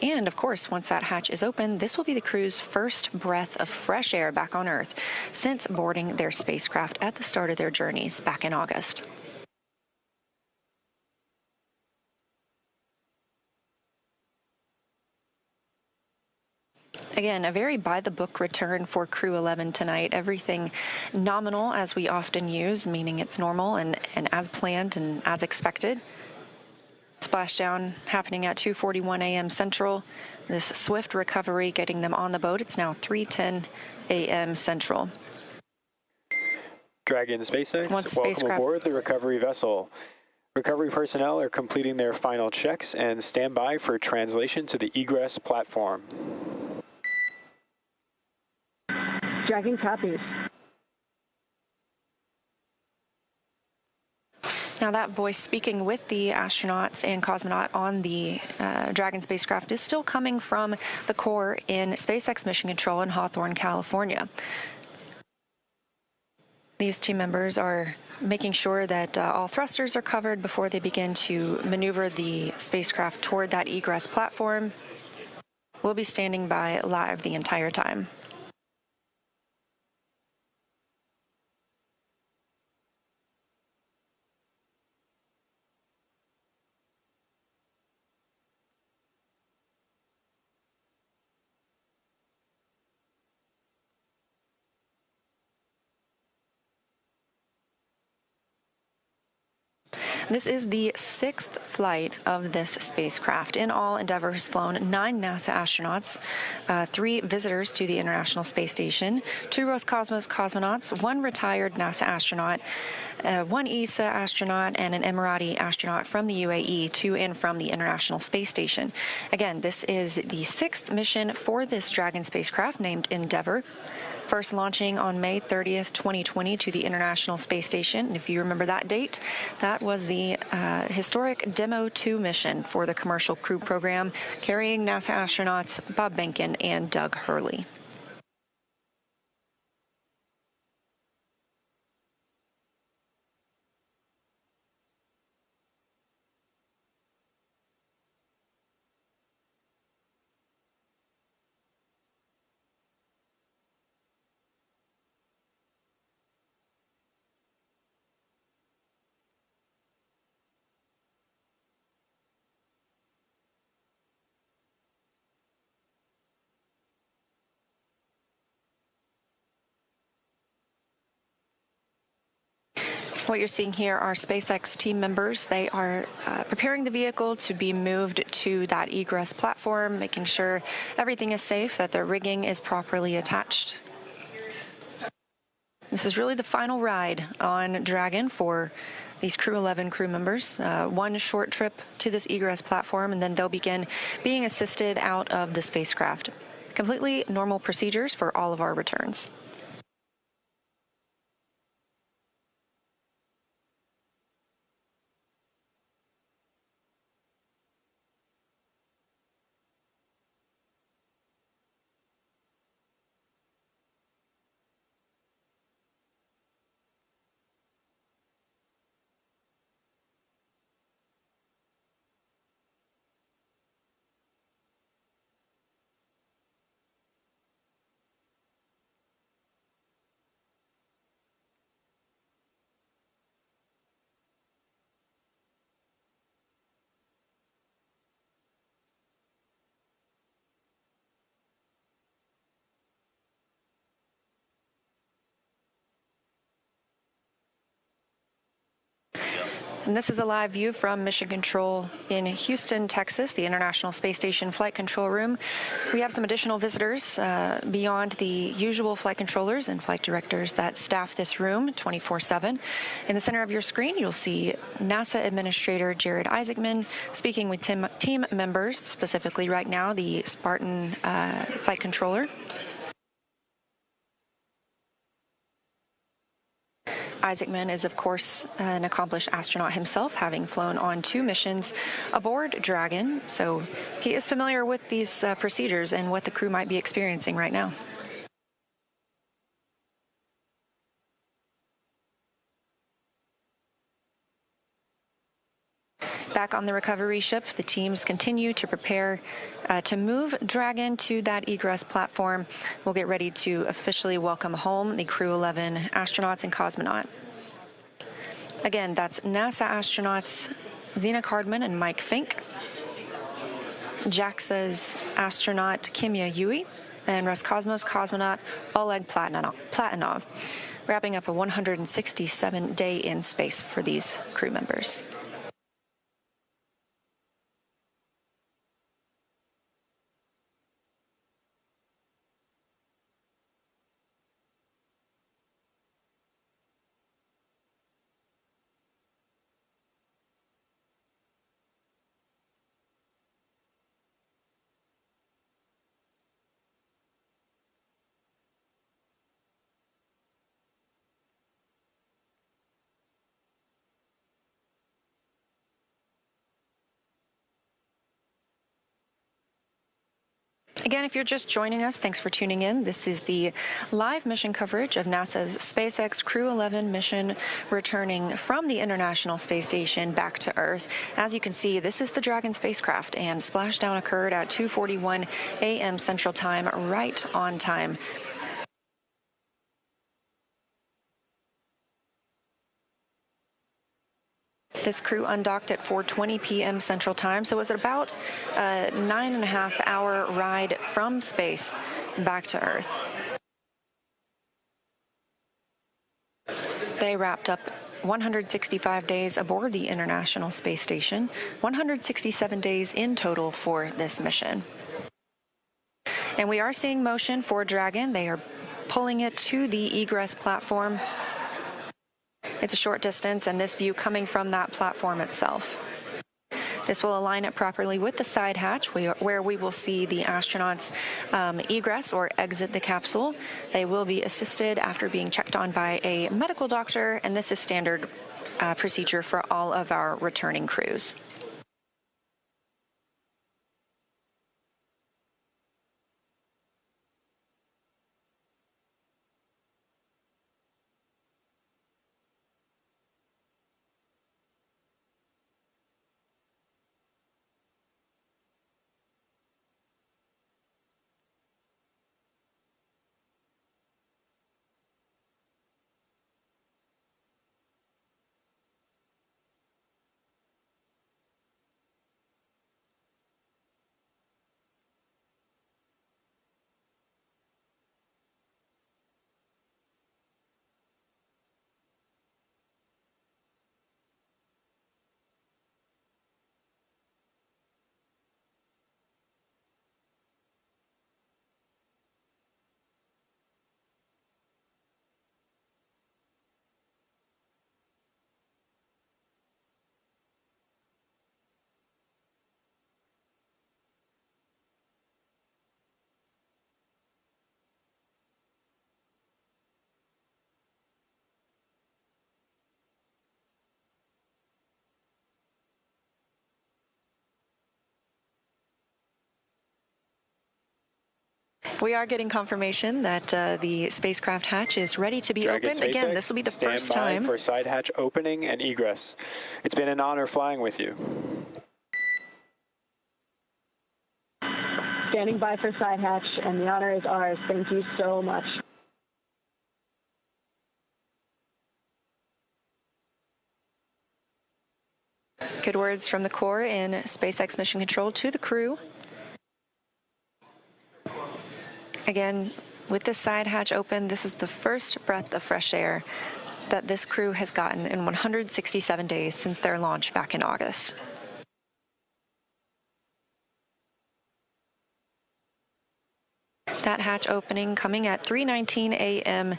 And of course, once that hatch is open, this will be the crew's first breath of fresh air back on Earth since boarding their spacecraft at the start of their journeys back in August. Again, a very by-the-book return for Crew 11 tonight. Everything nominal, as we often use, meaning it's normal and as planned and as expected. Splashdown happening at 2:41 a.m. Central. This swift recovery getting them on the boat. It's now 3:10 a.m. Central. Dragon SpaceX, welcome aboard the recovery vessel. Recovery personnel are completing their final checks and stand by for translation to the egress platform. Dragon copies. Now that voice speaking with the astronauts and cosmonaut on the Dragon spacecraft is still coming from the core in SpaceX Mission Control in Hawthorne, California. These team members are making sure that all thrusters are covered before they begin to maneuver the spacecraft toward that egress platform. We'll be standing by live the entire time. This is the 6th flight of this spacecraft. In all, Endeavour has flown 9 NASA astronauts, 3 visitors to the International Space Station, 2 Roscosmos cosmonauts, 1 retired NASA astronaut, 1 ESA astronaut, and an Emirati astronaut from the UAE to and from the International Space Station. Again, this is the 6th mission for this Dragon spacecraft named Endeavour. First launching on May 30th, 2020 to the International Space Station. And if you remember that date, that was the historic Demo 2 mission for the Commercial Crew Program, carrying NASA astronauts Bob Behnken and Doug Hurley. What you're seeing here are SpaceX team members. They are preparing the vehicle to be moved to that egress platform, making sure everything is safe, that the rigging is properly attached. This is really the final ride on Dragon for these Crew 11 crew members. One short trip to this egress platform, and then they'll begin being assisted out of the spacecraft. Completely normal procedures for all of our returns. And this is a live view from Mission Control in Houston, Texas, the International Space Station Flight Control Room. We have some additional visitors beyond the usual flight controllers and flight directors that staff this room 24/7. In the center of your screen, you'll see NASA Administrator Jared Isaacman speaking with team members, specifically right now the Spartan flight controller. Isaacman is, of course, an accomplished astronaut himself, having flown on 2 missions aboard Dragon, so he is familiar with these procedures and what the crew might be experiencing right now. Back on the recovery ship, the teams continue to prepare to move Dragon to that egress platform. We'll get ready to officially welcome home the Crew 11 astronauts and cosmonaut. Again, that's NASA astronauts Zena Cardman and Mike Fink, JAXA's astronaut Kimya Yui, and Roscosmos cosmonaut Oleg Platonov, wrapping up a 167-day in space for these crew members. Again, if you're just joining us, thanks for tuning in. This is the live mission coverage of NASA's SpaceX Crew 11 mission returning from the International Space Station back to Earth. As you can see, this is the Dragon spacecraft, and splashdown occurred at 2:41 a.m. Central Time, right on time. This crew undocked at 4:20 p.m. Central Time, so it was about a 9.5-hour ride from space back to Earth. They wrapped up 165 days aboard the International Space Station, 167 days in total for this mission. And we are seeing motion for Dragon. They are pulling it to the egress platform. It's a short distance, and this view coming from that platform itself. This will align it properly with the side hatch, where we will see the astronauts egress or exit the capsule. They will be assisted after being checked on by a medical doctor, and this is standard procedure for all of our returning crews. We are getting confirmation that the spacecraft hatch is ready to be Dragon opened. Again, SpaceX, this will be the stand first by time. for side hatch opening and egress. It's been an honor flying with you. Standing by for side hatch, and the honor is ours. Thank you so much. Good words from the Corps in SpaceX Mission Control to the crew. Again, with this side hatch open, this is the first breath of fresh air that this crew has gotten in 167 days since their launch back in August. That hatch opening coming at 3:19 a.m.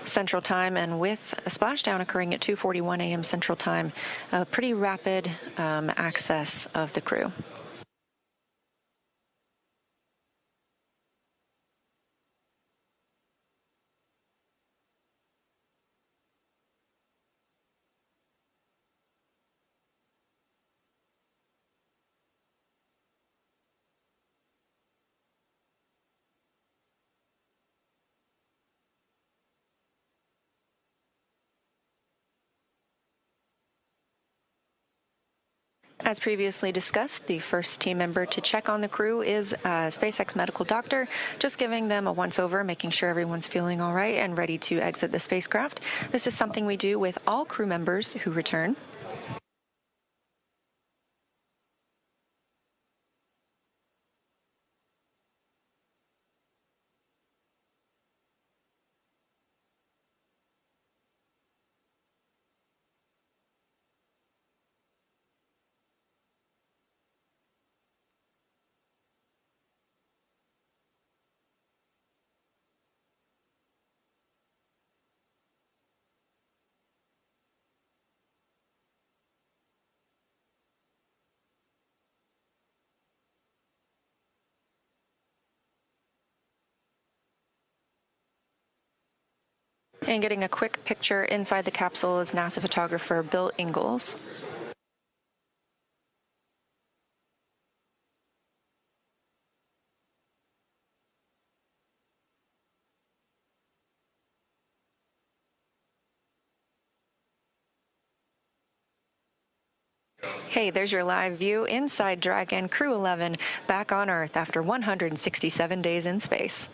Central Time, and with a splashdown occurring at 2:41 a.m. Central Time, a pretty rapid access of the crew. As previously discussed, the first team member to check on the crew is a SpaceX medical doctor, just giving them a once-over, making sure everyone's feeling all right and ready to exit the spacecraft. This is something we do with all crew members who return. And getting a quick picture inside the capsule is NASA photographer Bill Ingalls. Hey, there's your live view inside Dragon Crew 11 back on Earth after 167 days in space.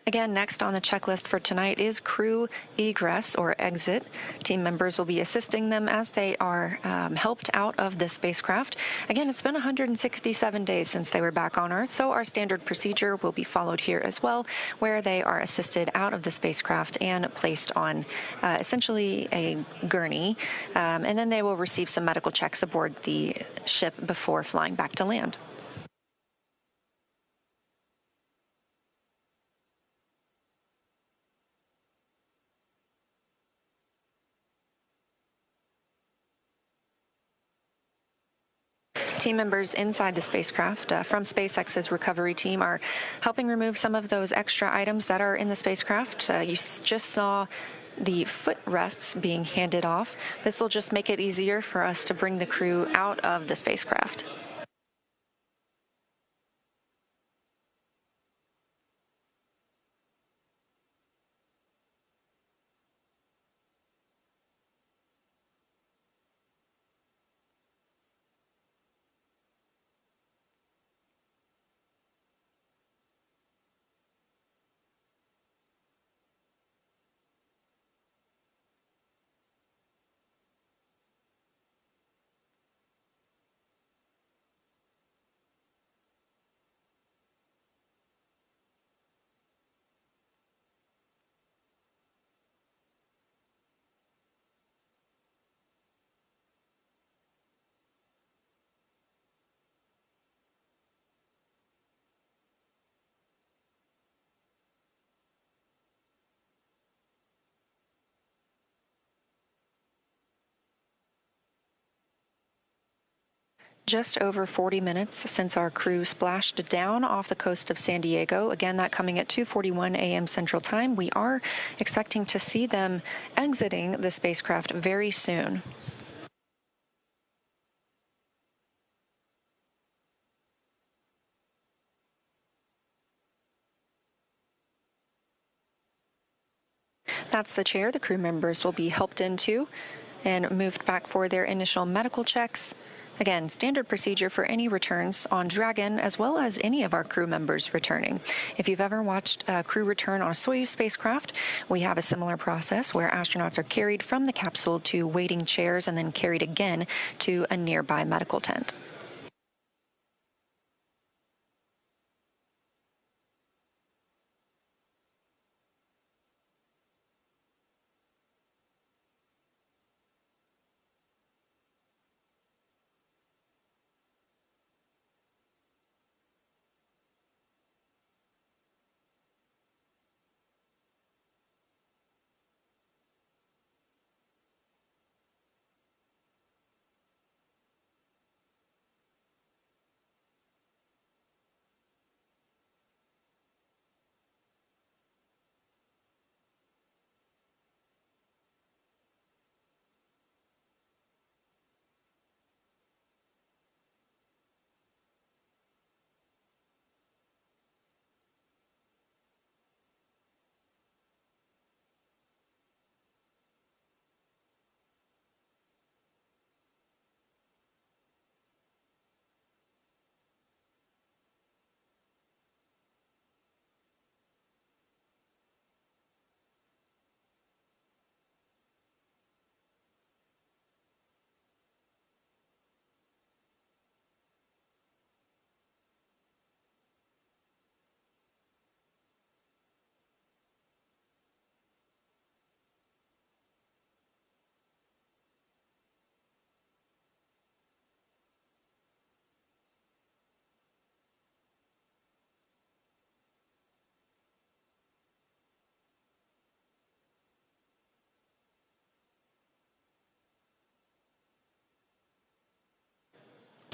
Again, next on the checklist for tonight is crew egress or exit. Team members will be assisting them as they are helped out of the spacecraft. Again, it's been 167 days since they were back on Earth, so our standard procedure will be followed here as well, where they are assisted out of the spacecraft and placed on essentially a gurney, and then they will receive some medical checks aboard the ship before flying back to land. Team members inside the spacecraft from SpaceX's recovery team are helping remove some of those extra items that are in the spacecraft. You just saw the footrests being handed off. This will just make it easier for us to bring the crew out of the spacecraft. Just over 40 minutes since our crew splashed down off the coast of San Diego. Again, that coming at 2:41 a.m. Central Time. We are expecting to see them exiting the spacecraft very soon. That's the chair the crew members will be helped into and moved back for their initial medical checks. Again, standard procedure for any returns on Dragon, as well as any of our crew members returning. If you've ever watched a crew return on a Soyuz spacecraft, we have a similar process where astronauts are carried from the capsule to waiting chairs and then carried again to a nearby medical tent.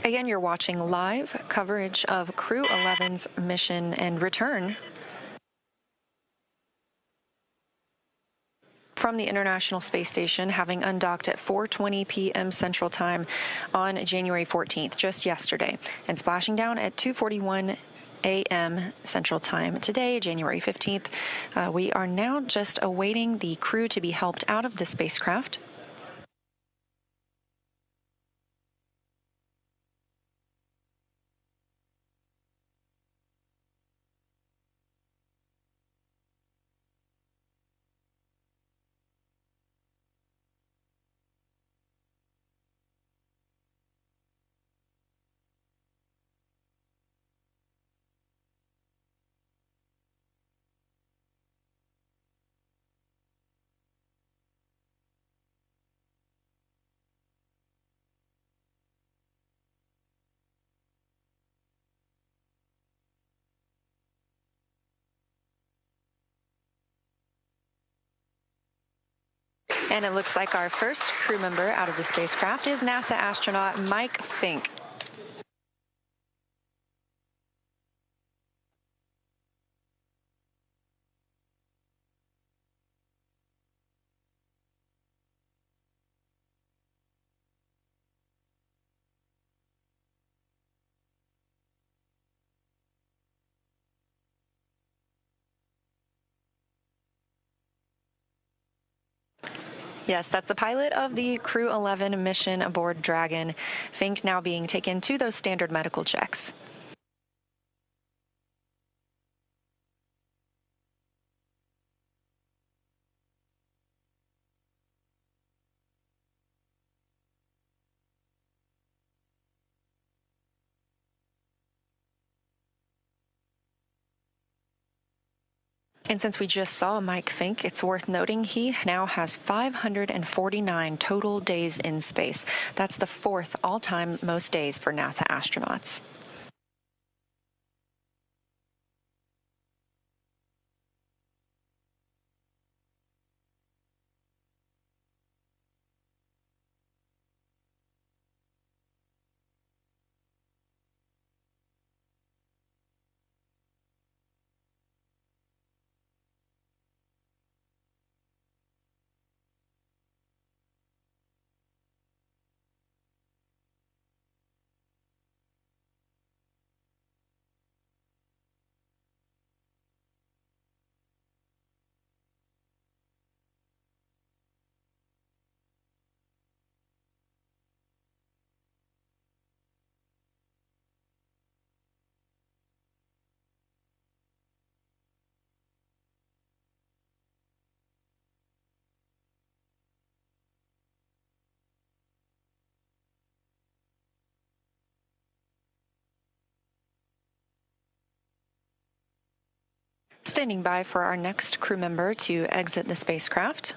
Again, you're watching live coverage of Crew 11's mission and return from the International Space Station, having undocked at 4:20 p.m. Central Time on January 14th, just yesterday, and splashing down at 2:41 a.m. Central Time today, January 15th. We are now just awaiting the crew to be helped out of the spacecraft. And it looks like our first crew member out of the spacecraft is NASA astronaut Mike Fink. Yes, that's the pilot of the Crew 11 mission aboard Dragon. Fink now being taken to those standard medical checks. And since we just saw Mike Fink, it's worth noting he now has 549 total days in space. That's the fourth all-time most days for NASA astronauts. Standing by for our next crew member to exit the spacecraft.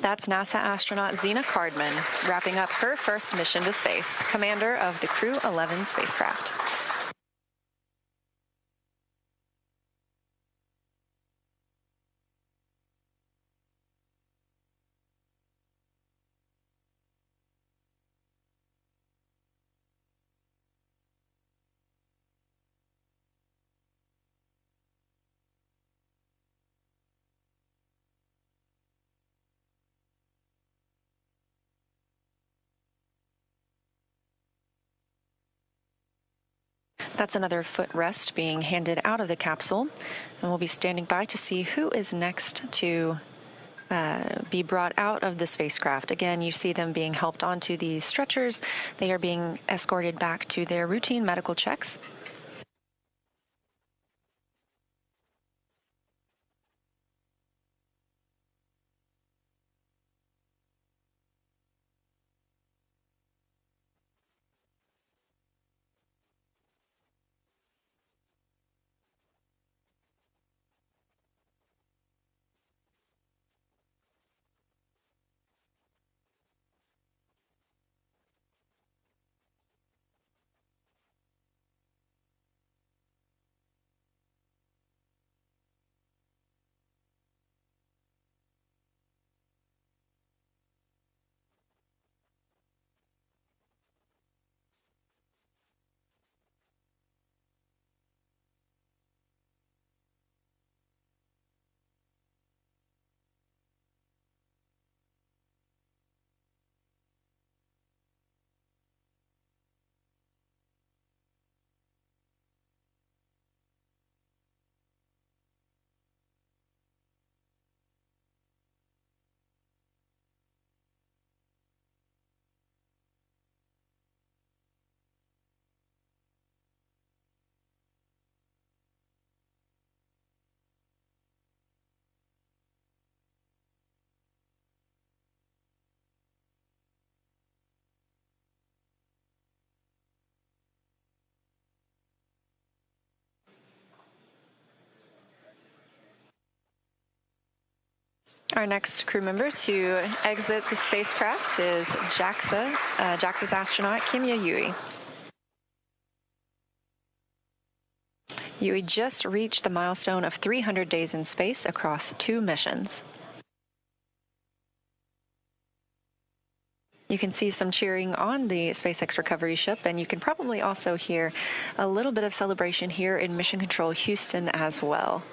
That's NASA astronaut Zena Cardman, wrapping up her first mission to space, commander of the Crew 11 spacecraft. That's another footrest being handed out of the capsule, and we'll be standing by to see who is next to be brought out of the spacecraft. Again, you see them being helped onto these stretchers. They are being escorted back to their routine medical checks. Our next crew member to exit the spacecraft is JAXA's astronaut Kimya Yui. Yui just reached the milestone of 300 days in space across 2 missions. You can see some cheering on the SpaceX recovery ship, and you can probably also hear a little bit of celebration here in Mission Control Houston as well.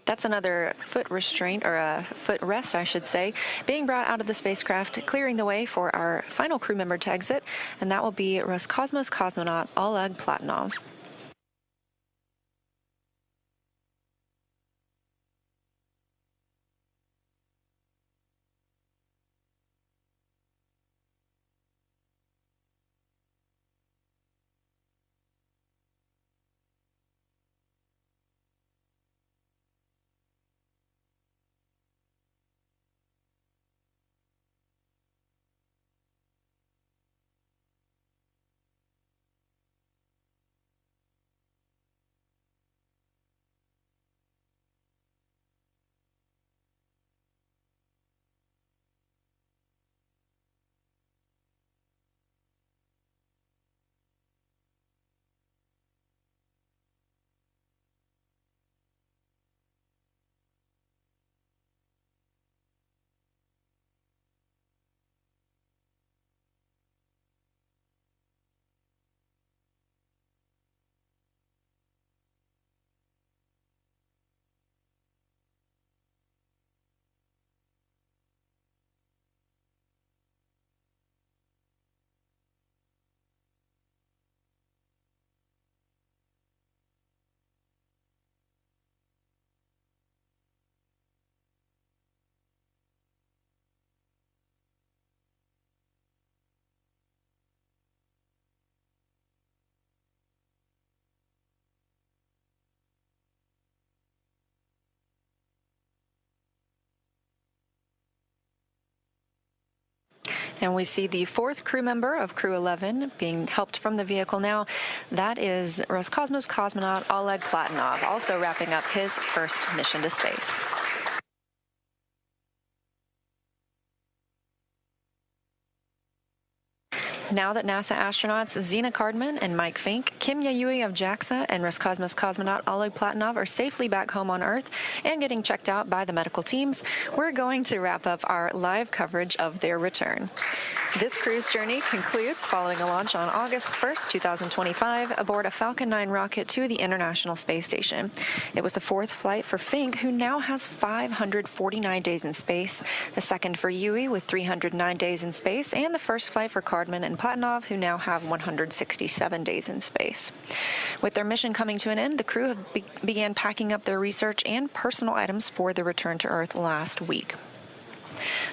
That's another foot restraint, or a foot rest, I should say, being brought out of the spacecraft, clearing the way for our final crew member to exit, and that will be Roscosmos cosmonaut Oleg Platonov. And we see the fourth crew member of Crew 11 being helped from the vehicle now. That is Roscosmos cosmonaut Oleg Platonov, also wrapping up his first mission to space. Now that NASA astronauts Zena Cardman and Mike Fink, Kim Yayoi of JAXA, and Roscosmos cosmonaut Oleg Platonov are safely back home on Earth and getting checked out by the medical teams, we're going to wrap up our live coverage of their return. This crew's journey concludes following a launch on August 1st, 2025, aboard a Falcon 9 rocket to the International Space Station. It was the fourth flight for Fink, who now has 549 days in space, the second for Yui with 309 days in space, and the first flight for Cardman and Platonov, who now have 167 days in space. With their mission coming to an end, the crew began packing up their research and personal items for the return to Earth last week.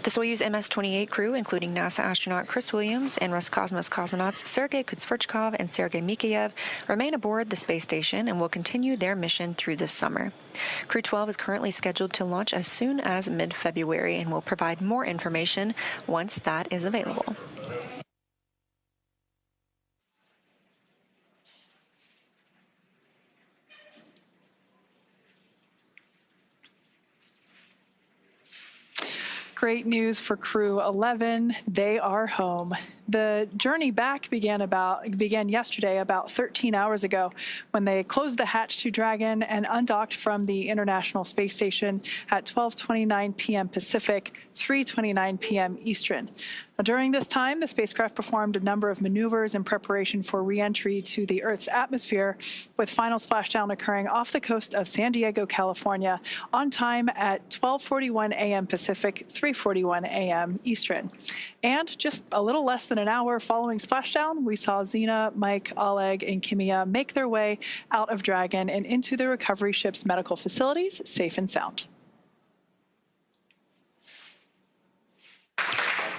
The Soyuz MS-28 crew, including NASA astronaut Chris Williams and Roscosmos cosmonauts Sergei Kutsverchkov and Sergei Mikheyev, remain aboard the space station and will continue their mission through this summer. Crew 12 is currently scheduled to launch as soon as mid-February and will provide more information once that is available. Great news for Crew 11. They are home. The journey back began yesterday, about 13 hours ago, when they closed the hatch to Dragon and undocked from the International Space Station at 12:29 p.m. Pacific, 3:29 p.m. Eastern. Now, during this time, the spacecraft performed a number of maneuvers in preparation for re-entry to the Earth's atmosphere, with final splashdown occurring off the coast of San Diego, California, on time at 12:41 a.m. Pacific, 3:41 a.m. Eastern. And just a little less than an hour following splashdown, we saw Zena, Mike, Oleg, and Kimia make their way out of Dragon and into the recovery ship's medical facilities, safe and sound.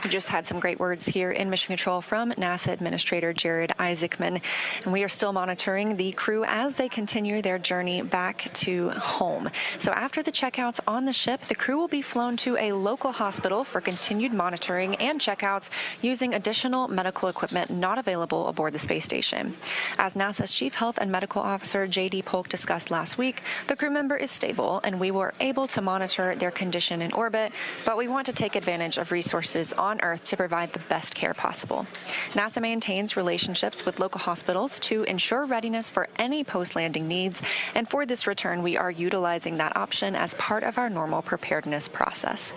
We just had some great words here in Mission Control from NASA Administrator Jared Isaacman, and we are still monitoring the crew as they continue their journey back to home. So after the checkouts on the ship, the crew will be flown to a local hospital for continued monitoring and checkouts using additional medical equipment not available aboard the space station. As NASA's Chief Health and Medical Officer J.D. Polk discussed last week, the crew member is stable and we were able to monitor their condition in orbit, but we want to take advantage of resources on Earth to provide the best care possible. NASA maintains relationships with local hospitals to ensure readiness for any post-landing needs, and for this return, we are utilizing that option as part of our normal preparedness process.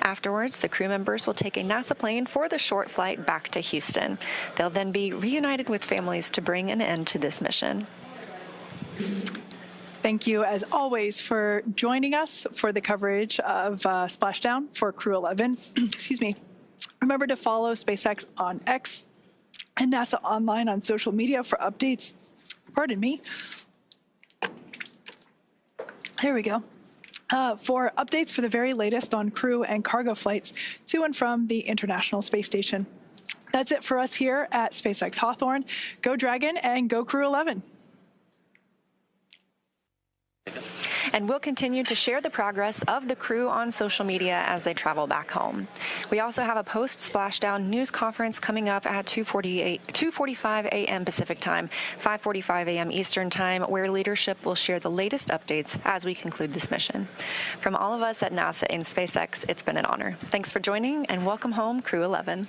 Afterwards, the crew members will take a NASA plane for the short flight back to Houston. They'll then be reunited with families to bring an end to this mission. Thank you, as always, for joining us for the coverage of Splashdown for Crew 11. Excuse me. Remember to follow SpaceX on X and NASA Online on social media for updates. Pardon me. Here we go. For updates for the very latest on crew and cargo flights to and from the International Space Station. That's it for us here at SpaceX Hawthorne. Go Dragon and go Crew 11. And we'll continue to share the progress of the crew on social media as they travel back home. We also have a post-splashdown news conference coming up at 2:45 a.m. Pacific time, 5:45 a.m. Eastern time, where leadership will share the latest updates as we conclude this mission. From all of us at NASA and SpaceX, it's been an honor. Thanks for joining, and welcome home, Crew 11.